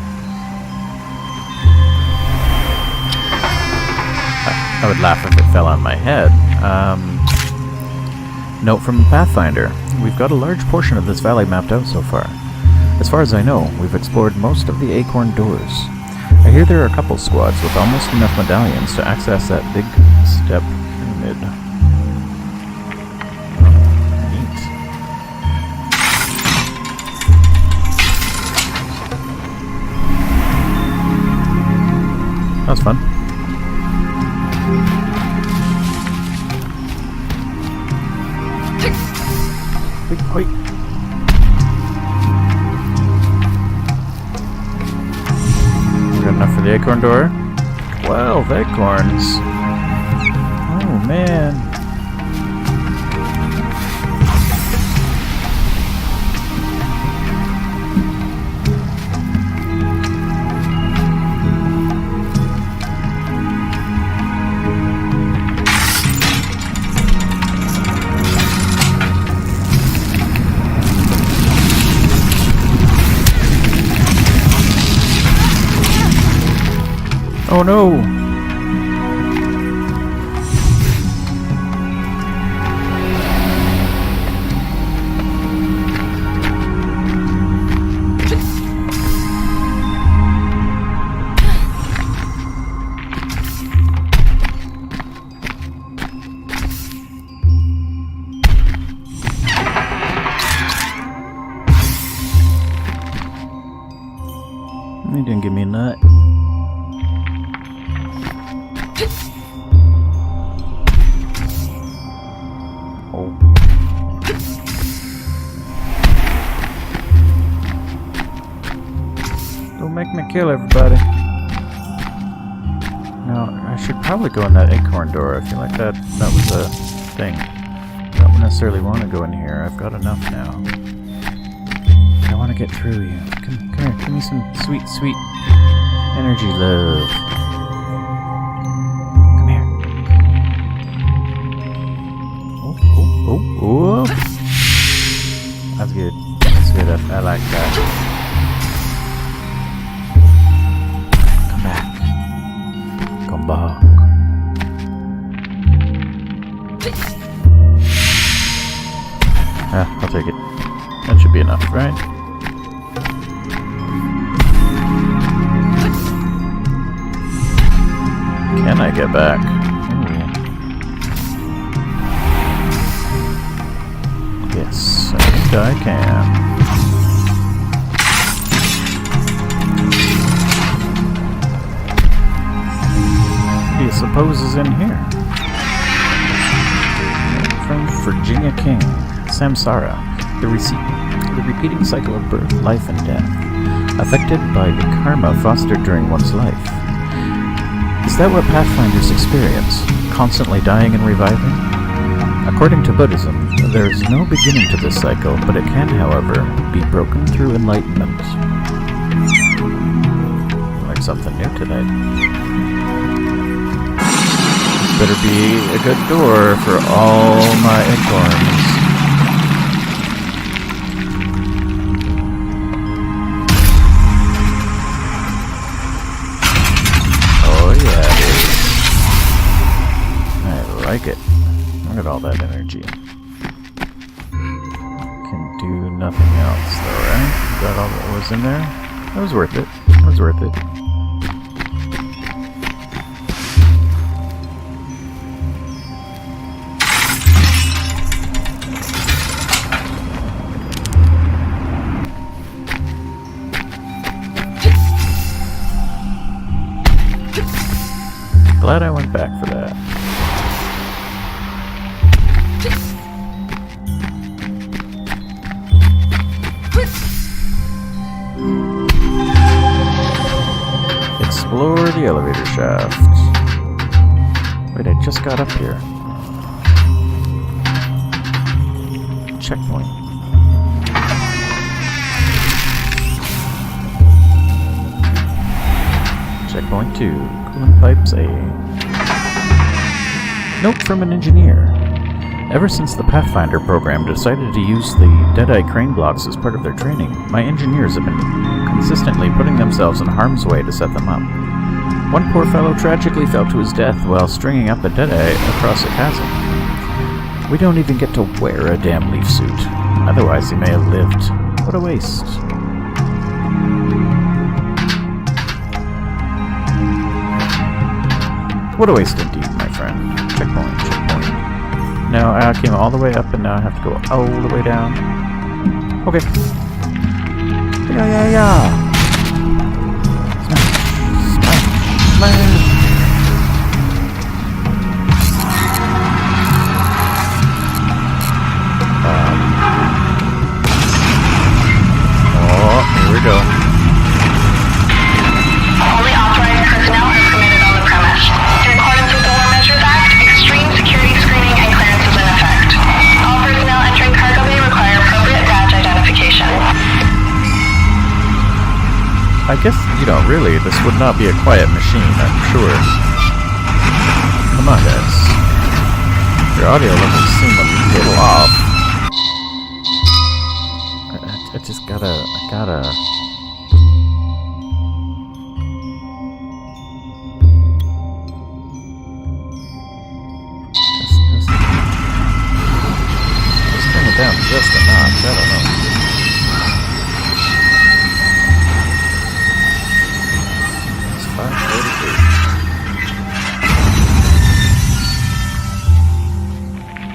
I would laugh if it fell on my head. Note from Pathfinder. We've got a large portion of this valley mapped out so far. As far as I know, we've explored most of the acorn doors. I hear there are a couple squads with almost enough medallions to access that big step pyramid. That was fun. Wait. We got enough for the acorn door? 12 acorns. Oh man. Oh no! He didn't give me a nut. Make me kill everybody. Now, I should probably go in that acorn door. I feel like that was a thing. I don't necessarily want to go in here. I've got enough now. I want to get through you. Come here. Give me some sweet, sweet energy love. Come here. Oh. That's good. That's good. I like that. Back. I'll take it. That should be enough, right? Can I get back? Ooh. Yes, I think I can. So suppose is in here? From Virginia King, Samsara, the repeating cycle of birth, life, and death, affected by the karma fostered during one's life. Is that what Pathfinders experience, constantly dying and reviving? According to Buddhism, there is no beginning to this cycle, but it can, however, be broken through enlightenment. Learned something new tonight. This better be a good door for all my acorns. Oh yeah, it is. I like it. Look at all that energy. Can do nothing else though, right? Got all that was in there? That was worth it. That was worth it. Glad I went back for that. Explore the elevator shaft. Wait, I just got up here. Checkpoint. Checkpoint 2. Coolant pipes A. Note from an engineer. Ever since the Pathfinder program decided to use the Deadeye crane blocks as part of their training, my engineers have been consistently putting themselves in harm's way to set them up. One poor fellow tragically fell to his death while stringing up a Deadeye across a chasm. We don't even get to wear a damn leaf suit. Otherwise he may have lived. What a waste. What a waste indeed, my friend. Checkpoint, checkpoint. Now I came all the way up and now I have to go all the way down. Okay. Yeah. Smash. Oh, here we go. Only authorized personnel are permitted on the premise. In accordance with the War Measures Act, extreme security screening and clearance is in effect. All personnel entering cargo bay require appropriate badge identification. I guess, really, this would not be a quiet machine, I'm sure. Come on, guys. Your audio levels seem a little off. I just gotta... Just bring it down just a notch, I don't know. It's 5:43.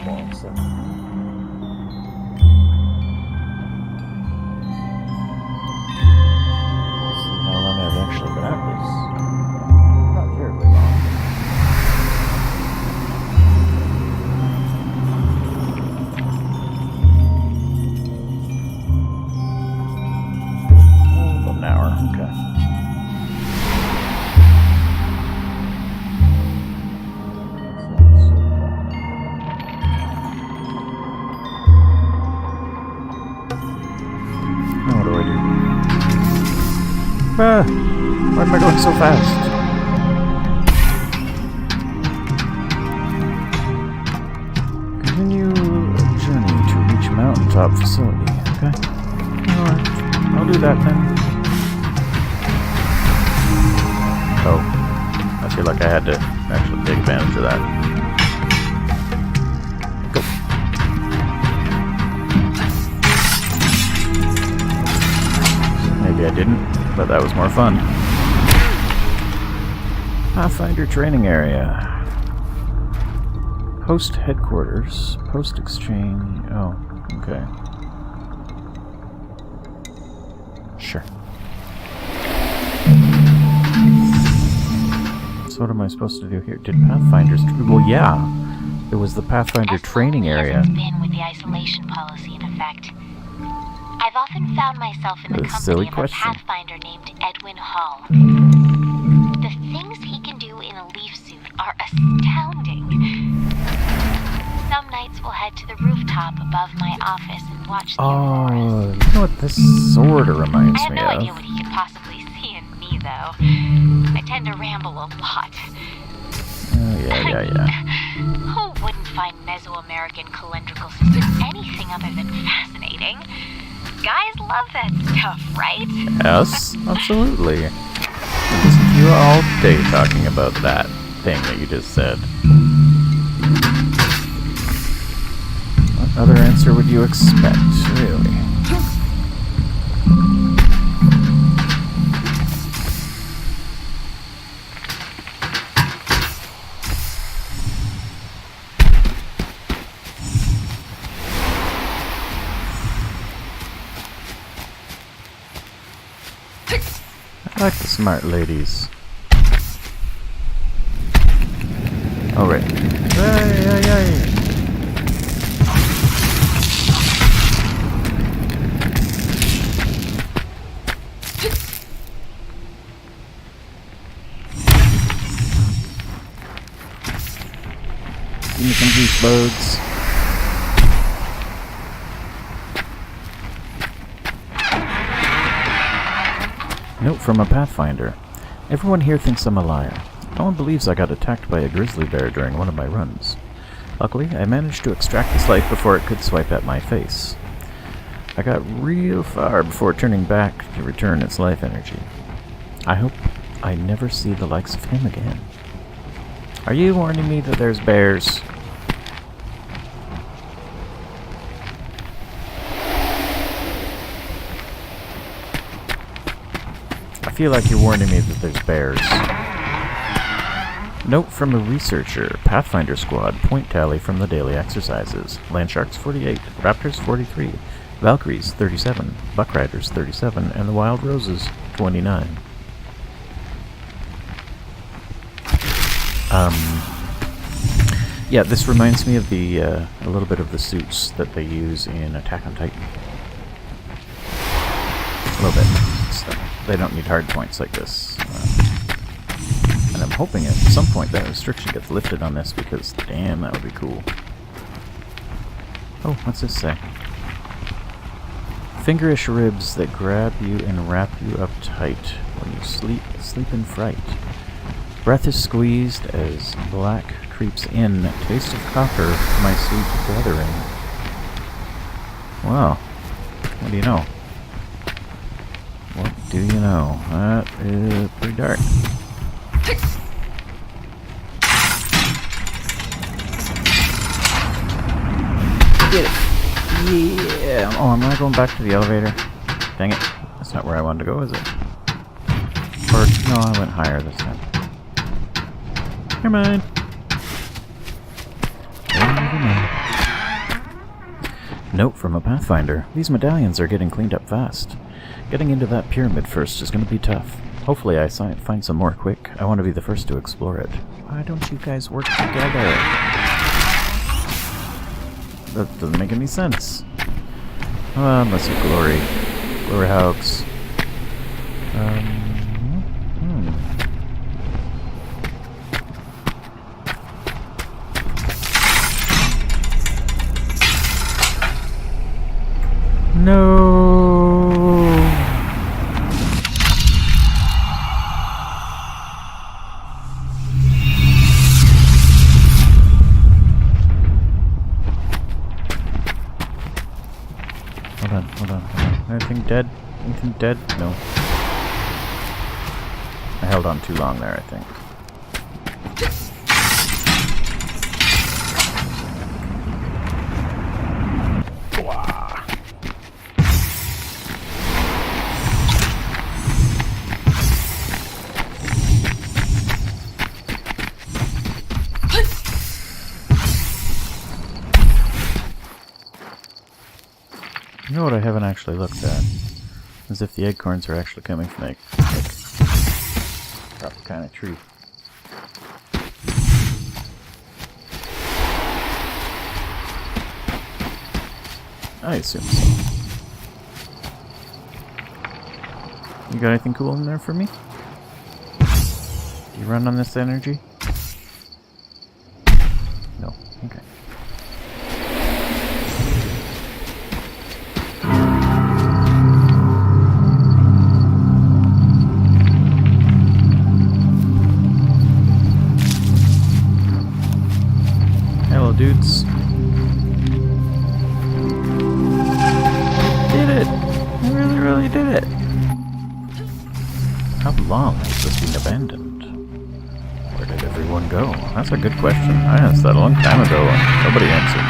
One second. Let's see how long I've actually been at this. Not terribly long. About an hour, okay. Now what do I do? Why am I going so fast? Continue journey to reach mountaintop facility. Okay. Alright. I'll do that then. Oh. I feel like I had to actually take advantage of that. Go. Maybe I didn't, but that was more fun. Pathfinder training area. Post headquarters. Post exchange. Oh, okay. Sure. So what am I supposed to do here? Did Pathfinders... Well, yeah. It was the Pathfinder training area. As long as it has been with the isolation policy in effect, I've often found myself in the company of a Pathfinder named Edwin Hall. The things he can do in a leaf suit are astounding. Some nights we'll head to the rooftop above my office and watch the auroras. You know what this sort of reminds I have me no of? idea what he could possibly see in me, though. I tend to ramble a lot. Yeah. Who wouldn't find Mesoamerican calendrical system anything other than fascinating? Guys love that stuff, right? Yes, absolutely. I listen to you all day talking about that thing that you just said. What other answer would you expect, really? I like the smart ladies. Oh, right. Hey. Give me some juice bugs. Note from a Pathfinder. Everyone here thinks I'm a liar. No one believes I got attacked by a grizzly bear during one of my runs. Luckily, I managed to extract its life before it could swipe at my face. I got real far before turning back to return its life energy. I hope I never see the likes of him again. Are you warning me that there's bears? I feel like you're warning me that there's bears. Note from a researcher. Pathfinder Squad point tally from the daily exercises. Landsharks 48, Raptors 43, Valkyries 37, Buckriders 37, and the Wild Roses 29. Yeah, this reminds me of the a little bit of the suits that they use in Attack on Titan. A little bit. So they don't need hard points like this. And I'm hoping at some point that restriction gets lifted on this because, damn, that would be cool. Oh, what's this say? Fingerish ribs that grab you and wrap you up tight when you sleep in fright. Breath is squeezed as black creeps in. Taste of copper, my sweet brethren. Wow. What do you know? What do you know? That is pretty dark. Get it. Yeah. Oh, am I going back to the elevator? Dang it. That's not where I wanted to go, is it? Or, no, I went higher this time. Never mind. Note from a Pathfinder. These medallions are getting cleaned up fast. Getting into that pyramid first is going to be tough. Hopefully I find some more quick. I want to be the first to explore it. Why don't you guys work together? That doesn't make any sense. Let's see, Glory. Glory Hogs. No. Hold on. Anything dead? Anything dead? No. I held on too long there, I think. You know what I haven't actually looked at? As if the acorns are actually coming from the proper kind of tree. I assume so. You got anything cool in there for me? Do you run on this energy? No. Okay. Hello, dudes. Did it! I really, really did it! How long has this been abandoned? Where did everyone go? That's a good question. I asked that a long time ago and nobody answered.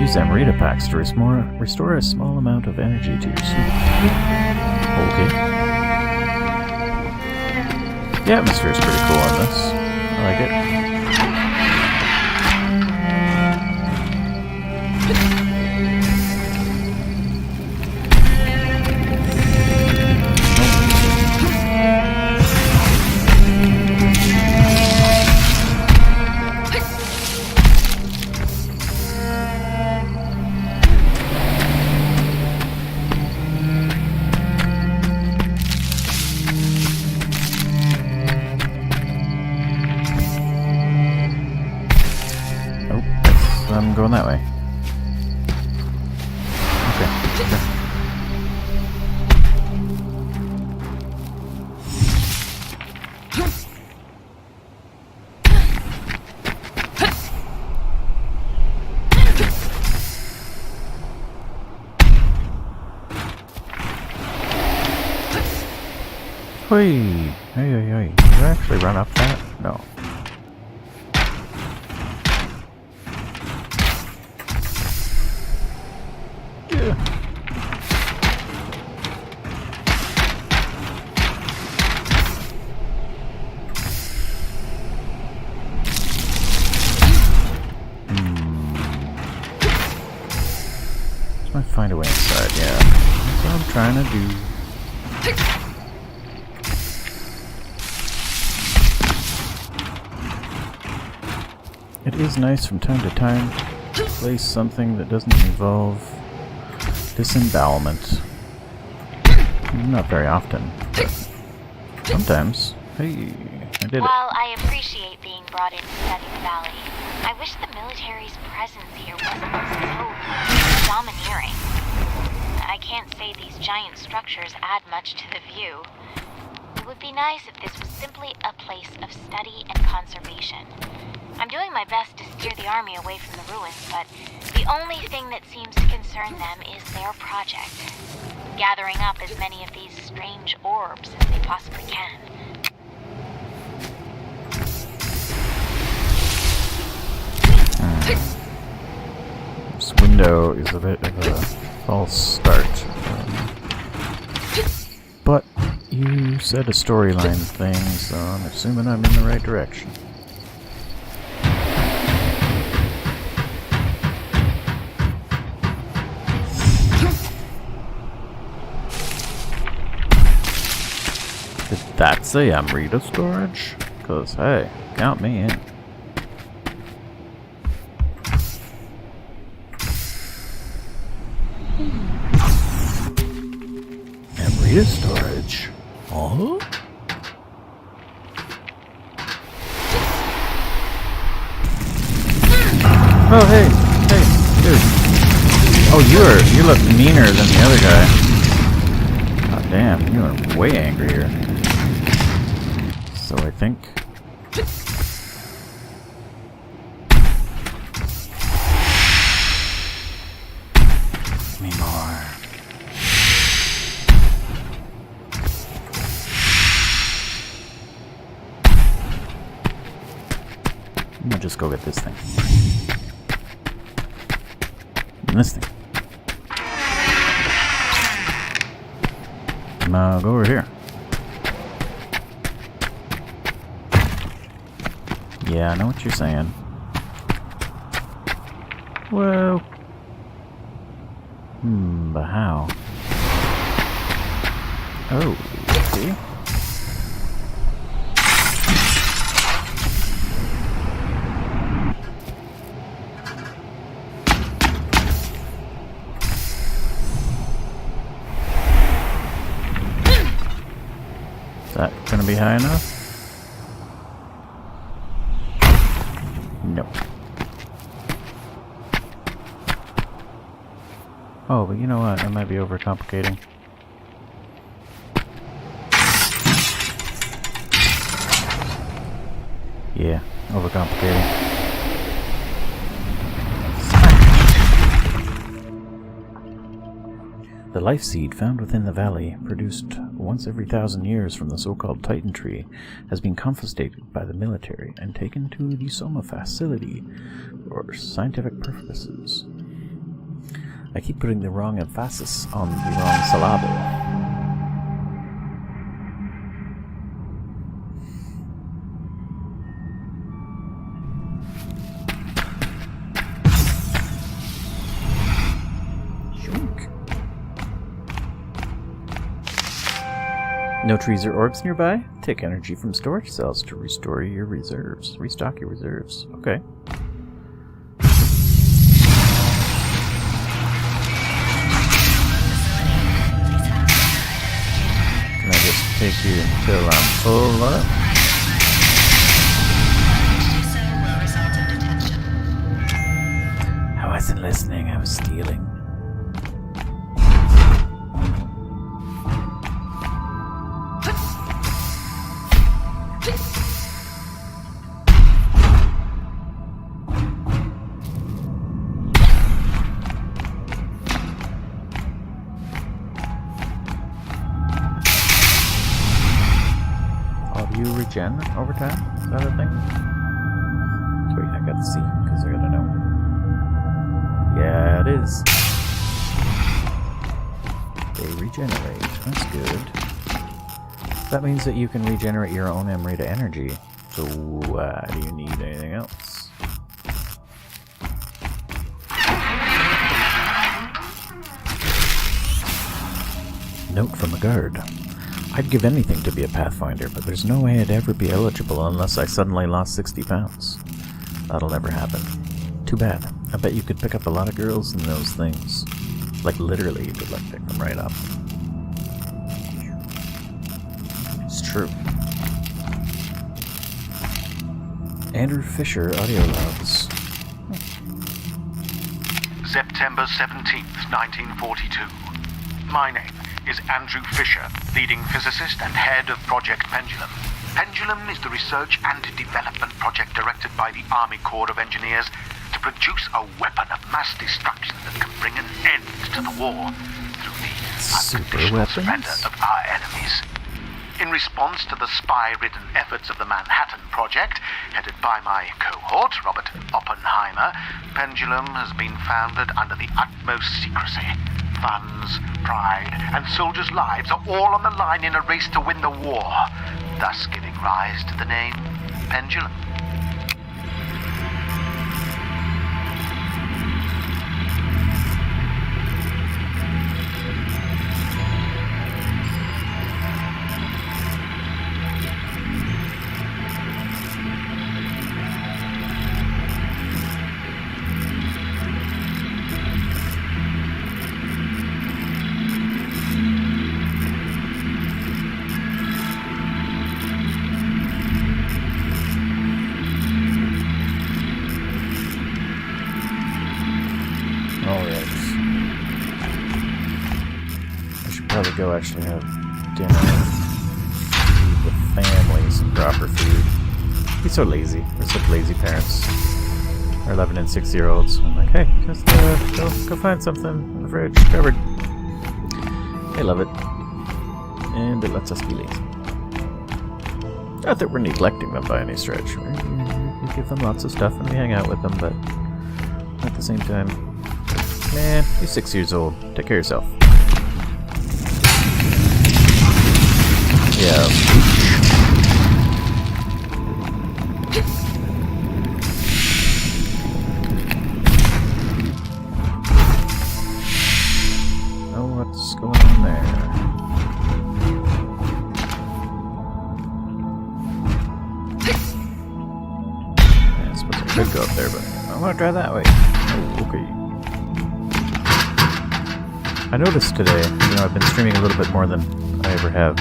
Use Amrita packs to restore a small amount of energy to your suit. Okay. The atmosphere is pretty cool on this. I like it. I'm going that way. Okay, sure. Hey, hey. Did I actually run up that? No. Find a way inside, yeah. That's what I'm trying to do. It is nice from time to time to place something that doesn't involve disembowelment. Not very often, but sometimes. Hey, I did it. While I appreciate being brought in to study the valley, I wish the military's presence here wasn't so domineering. I can't say these giant structures add much to the view. It would be nice if this was simply a place of study and conservation. I'm doing my best to steer the army away from the ruins, but the only thing that seems to concern them is their project. Gathering up as many of these strange orbs as they possibly can. This window is a bit of a false start. But you said a storyline thing, so I'm assuming I'm in the right direction. Did that say Amrita storage? 'Cause hey, count me in. Amrita storage? Oh? Oh, hey, dude. Oh, you look meaner than the other guy. Oh, damn, you are way angrier. So I think. Give me more. I'm gonna just go get this thing. And this thing. Now go over here. Yeah, I know what you're saying. Whoa. But how? Oh, okay. that gonna be high enough? Nope. Oh, but you know what? I might be overcomplicating. Yeah, overcomplicating. The life seed found within the valley, produced once every 1,000 years from the so-called Titan tree, has been confiscated by the military and taken to the Soma facility for scientific purposes. I keep putting the wrong emphasis on the wrong syllable. No trees or orbs nearby? Take energy from storage cells to restore your reserves. Restock your reserves. Okay. Can I just take you until I'm full up? I wasn't listening, I was stealing. Regen over time? Is that a thing? Wait, I got to see, because I gotta know. Yeah, it is. They regenerate. That's good. That means that you can regenerate your own Amrita energy. So, do you need anything else? Note from the guard. I'd give anything to be a Pathfinder, but there's no way I'd ever be eligible unless I suddenly lost 60 pounds. That'll never happen. Too bad. I bet you could pick up a lot of girls in those things. Like, literally, you could, like, pick them right up. It's true. Andrew Fisher, audio logs. September 17th, 1942. My name is Andrew Fisher, leading physicist and head of Project Pendulum. Pendulum is the research and development project directed by the Army Corps of Engineers to produce a weapon of mass destruction that can bring an end to the war through the unconditional surrender of our enemies. In response to the spy-ridden efforts of the Manhattan Project, headed by my cohort, Robert Oppenheimer, Pendulum has been founded under the utmost secrecy. Funds, pride, and soldiers' lives are all on the line in a race to win the war, thus giving rise to the name Pendulum. Go actually have dinner, feed the family some proper food. He's so lazy. We're such lazy parents. Our 11 and 6-year-olds. I'm like, hey, just go find something in the fridge. Covered. They love it. And it lets us be lazy. Not that we're neglecting them by any stretch. We give them lots of stuff and we hang out with them, but at the same time, man, you're 6 years old. Take care of yourself. Yeah. Oh, what's going on there? Yeah, I suppose I could go up there, but I want to try that way. Oh, okay. I noticed today, I've been streaming a little bit more than I ever have.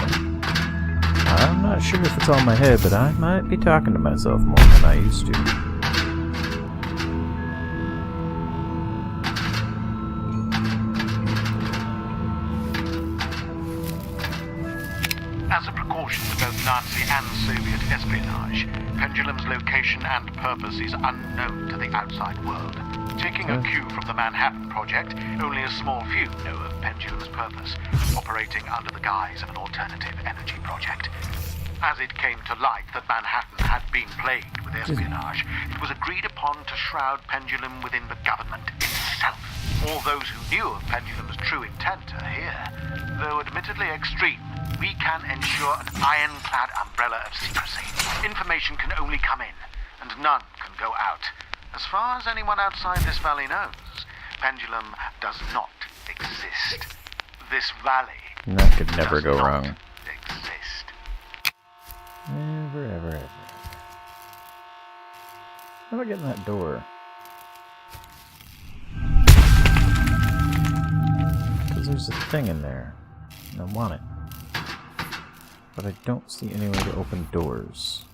I'm Not sure if it's all in my head, but I might be talking to myself more than I used to. As a precaution to both Nazi and Soviet espionage, Pendulum's location and purpose is unknown to the outside world. Taking a cue from the Manhattan Project, only a small few know of Pendulum's purpose, operating under the guise of an alternative energy project. As it came to light that Manhattan had been plagued with espionage, it was agreed upon to shroud Pendulum within the government itself. All those who knew of Pendulum's true intent are here. Though admittedly extreme, we can ensure an ironclad umbrella of secrecy. Information can only come in, and none can go out. As far as anyone outside this valley knows, Pendulum does not exist. This valley That could never does go not wrong. exist. Never, ever, ever. How do I get in that door? Because there's a thing in there, and I want it. But I don't see any way to open doors.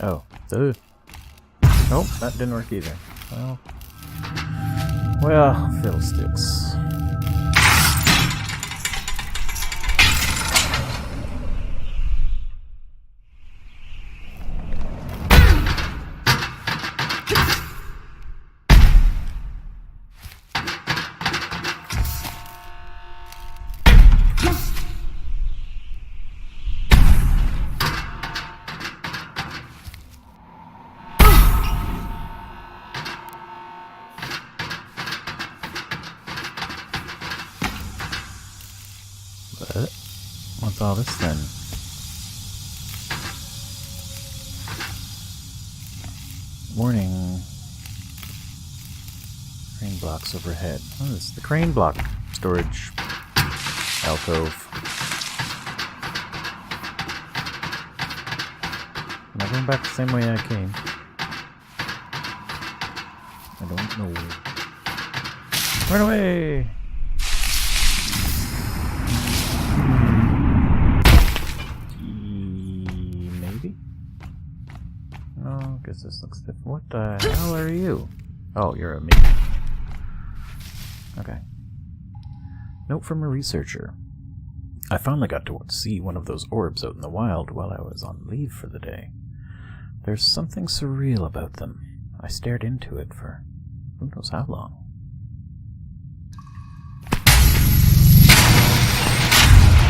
Oh, nope, that didn't work either. Well, fiddlesticks. But what's all this then? Warning. Crane blocks overhead. Oh, this is the crane block storage alcove. Am I going back the same way I came? I don't know. Run away! Maybe? Oh, guess this looks different. What the hell are you? Oh, you're a me. Okay. Note from a researcher. I finally got to see one of those orbs out in the wild while I was on leave for the day. There's something surreal about them. I stared into it for who knows how long.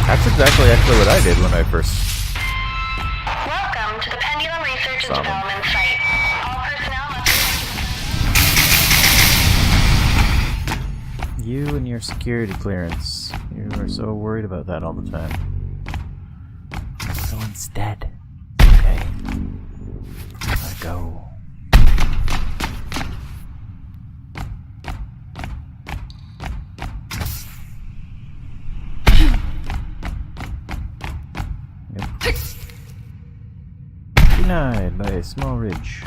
That's exactly actually what I did when I first Welcome to the Pendulum Research and saw them. Development Site. All personnel must... You and your security clearance. You were so worried about that all the time. So instead, okay, I go. Yep. Denied by a small ridge.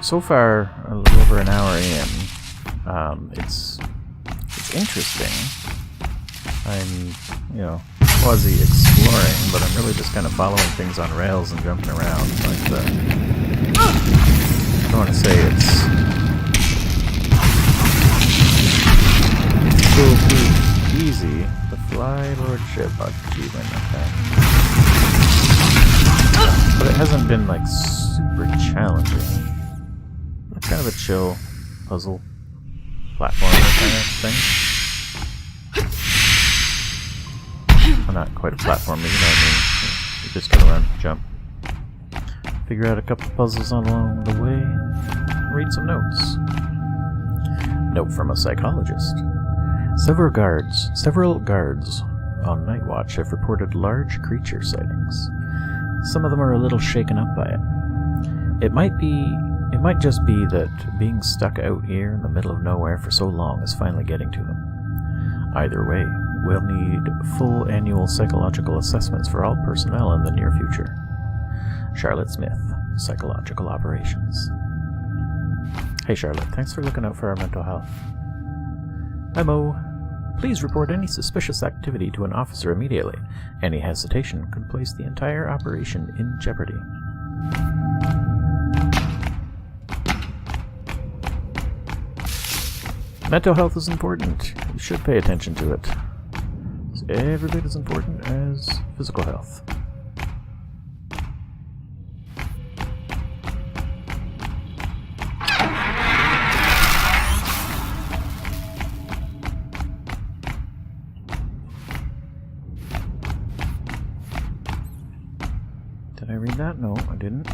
So far, a little over an hour in, it's interesting. I'm, quasi exploring, but I'm really just kind of following things on rails and jumping around. But I don't want to say it's foolproof easy. The Fly Lordship achievement, okay. But it hasn't been like super challenging. It's kind of a chill puzzle platformer kind of thing. Well, not quite a platformer, you know what I mean? You just gotta run, jump, figure out a couple puzzles along the way, read some notes. Note from a psychologist. Several guards on Night Watch have reported large creature sightings. Some of them are a little shaken up by it. It might just be that being stuck out here in the middle of nowhere for so long is finally getting to them. Either way, we'll need full annual psychological assessments for all personnel in the near future. Charlotte Smith, Psychological Operations. Hey Charlotte, thanks for looking out for our mental health. Memo. Please report any suspicious activity to an officer immediately. Any hesitation could place the entire operation in jeopardy. Mental health is important. You should pay attention to it. It's every bit as important as physical health. Did I read that? No, I didn't.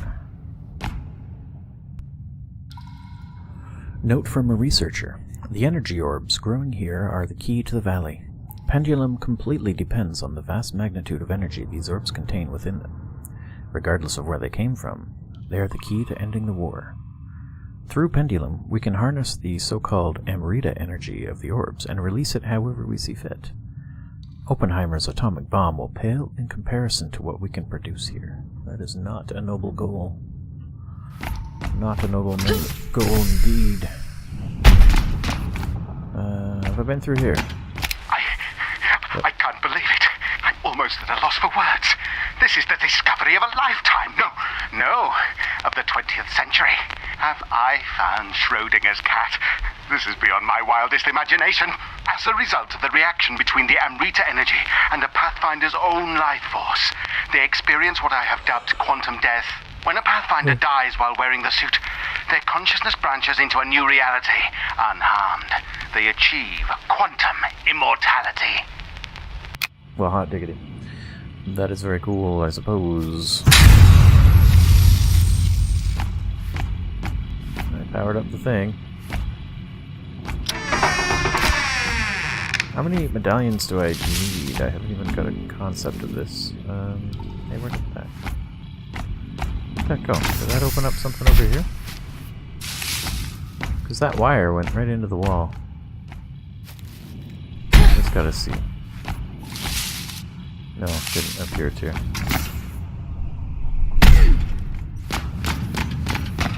Note from a researcher. The energy orbs growing here are the key to the valley. Pendulum completely depends on the vast magnitude of energy these orbs contain within them. Regardless of where they came from, they are the key to ending the war. Through Pendulum, we can harness the so-called Amrita energy of the orbs and release it however we see fit. Oppenheimer's atomic bomb will pale in comparison to what we can produce here. That is not a noble goal. Not a noble goal indeed. Have I been through here? I can't believe it. I'm almost at a loss for words. This is the discovery of a lifetime. No, of the 20th century. Have I found Schrodinger's cat? This is beyond my wildest imagination. As a result of the reaction between the Amrita energy and the Pathfinder's own life force, they experience what I have dubbed quantum death. When a Pathfinder dies while wearing the suit, their consciousness branches into a new reality, unharmed. They achieve quantum immortality. Well, hot diggity. That is very cool, I suppose. I powered up the thing. How many medallions do I need? I haven't even got a concept of this. Hey, where did that? Where'd that go? Did that open up something over here? Because that wire went right into the wall. Just gotta see. No, didn't appear to.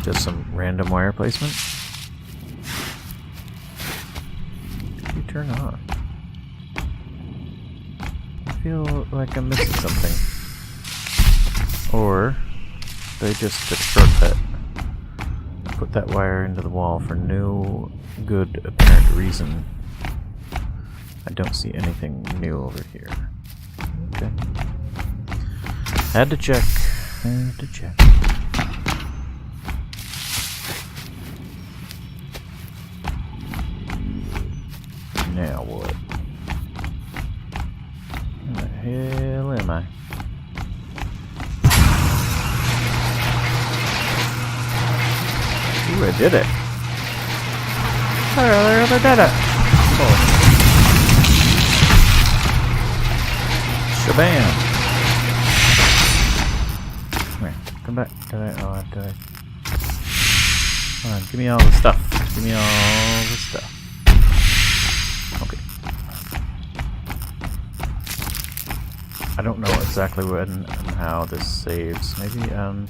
Just some random wire placement. Did you turn on? I feel like I'm missing something. Or they just took a shortcut. Put that wire into the wall for no good apparent reason. I don't see anything new over here. Okay. Had to check. Now what? Where the hell am I? Ooh, I did it. I did it. Oh. Shabam! Come here. Come back. Did I? Come on, give me all the stuff. Give me all the stuff. Okay. I don't know exactly when and how this saves. Maybe, the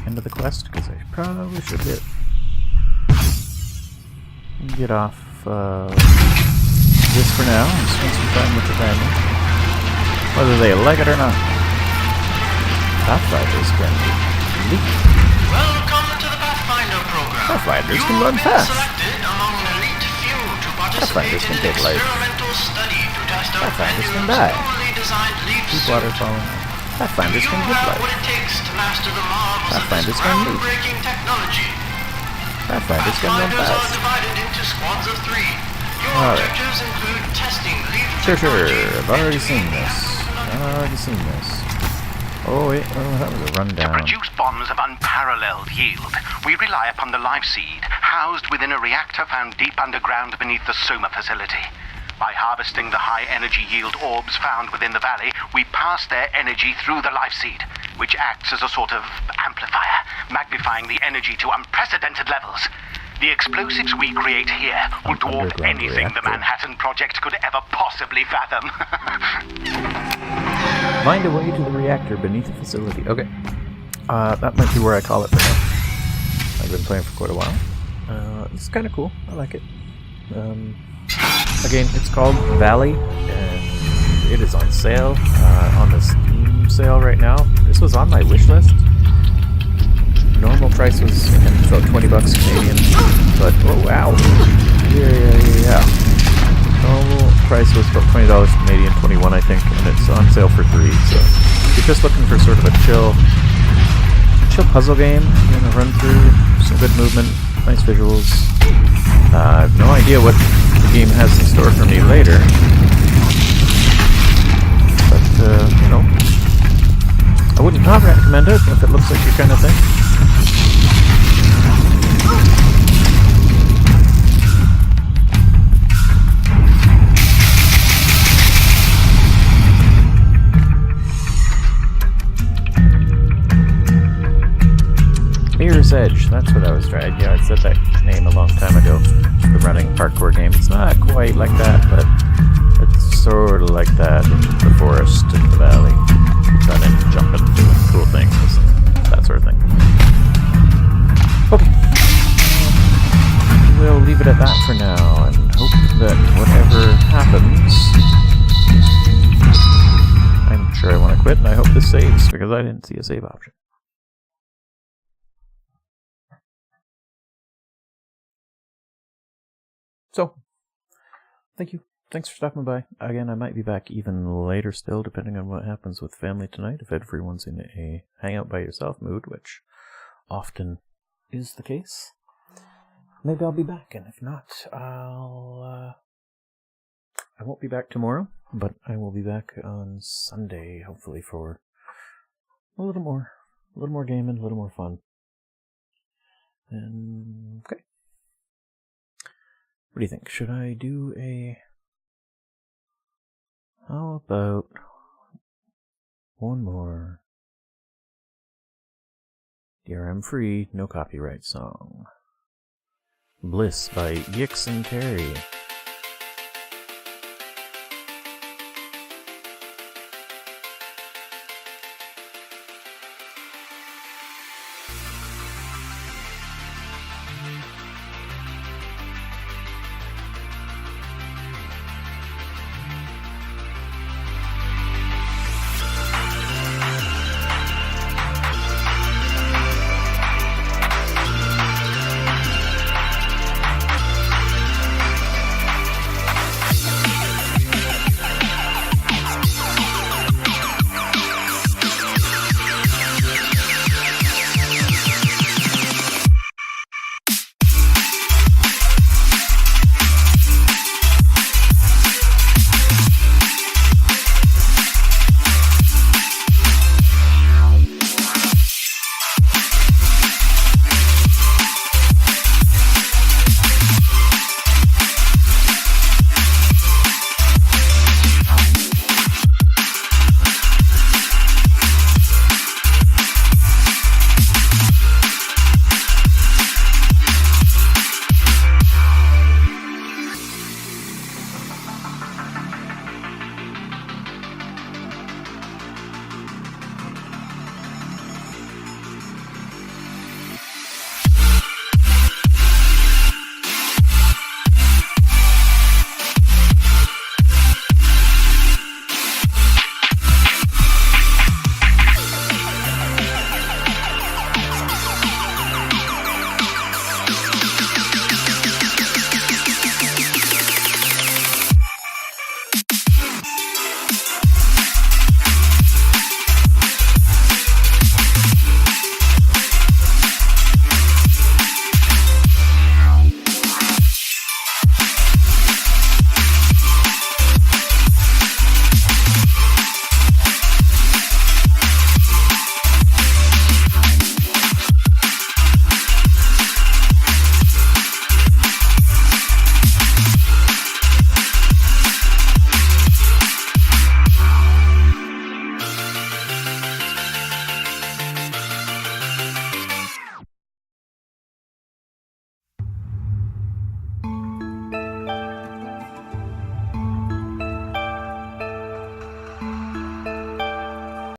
end of the quest? Because I probably should get off, this for now and spend some time with the family. Whether they like it or not. Pathfinders can leap. Welcome to the Pathfinder program. Pathfinders can run fast. Selected among an elite few to Pathfinders participate can in take an life. experimental study to test out Pathfinders can Pendulum's die. newly designed leap Deep suit. water falling. Pathfinders You can give have life. what it takes to master the marvels of Pathfinders this can leap. groundbreaking technology. Pathfinders can run Pathfinders are fast. divided into squads of 3. Your Alright. objectives include testing leap Sure. technology I've already and seen gaining this. technology. Oh wait, that was a To rundown. produce bombs of unparalleled yield, we rely upon the life seed, housed within a reactor found deep underground beneath the Soma facility. By harvesting the high-energy yield orbs found within the valley, we pass their energy through the life seed, which acts as a sort of amplifier, magnifying the energy to unprecedented levels. The explosives we create here will dwarf Underground anything the reactor. Manhattan Project could ever possibly fathom. Find a way to the reactor beneath the facility. Okay. That might be where I call it for now. I've been playing for quite a while. It's kind of cool. I like it. Again, it's called Valley, and it is on sale, on the Steam sale right now. This was on my wish list. Normal price was about $20 Canadian, but oh wow, yeah. Normal price was about $20 Canadian, 21 I think, and it's on sale for $3. So if you're just looking for sort of a chill puzzle game, you're gonna run through some good movement, nice visuals. I have no idea what the game has in store for me later, but you know, I wouldn't not recommend it if it looks like your kind of thing. Mirror's Edge, that's what I was trying. Yeah, I said that name a long time ago. The running parkour game. It's not quite like that, but it's sort of like that in the forest, in the valley. Running, jumping, doing cool things, that sort of thing. Okay. We'll leave it at that for now and hope that whatever happens. I'm sure I want to quit, and I hope this saves because I didn't see a save option. So, thank you. Thanks for stopping by. Again, I might be back even later still, depending on what happens with family tonight. If everyone's in a hang out by yourself mood, which often is the case, maybe I'll be back. And if not, I won't be back tomorrow, but I will be back on Sunday, hopefully for a little more gaming, a little more fun. And okay. What do you think? Should I do how about one more DRM free, no copyright song? Bliss by Yix and Terry.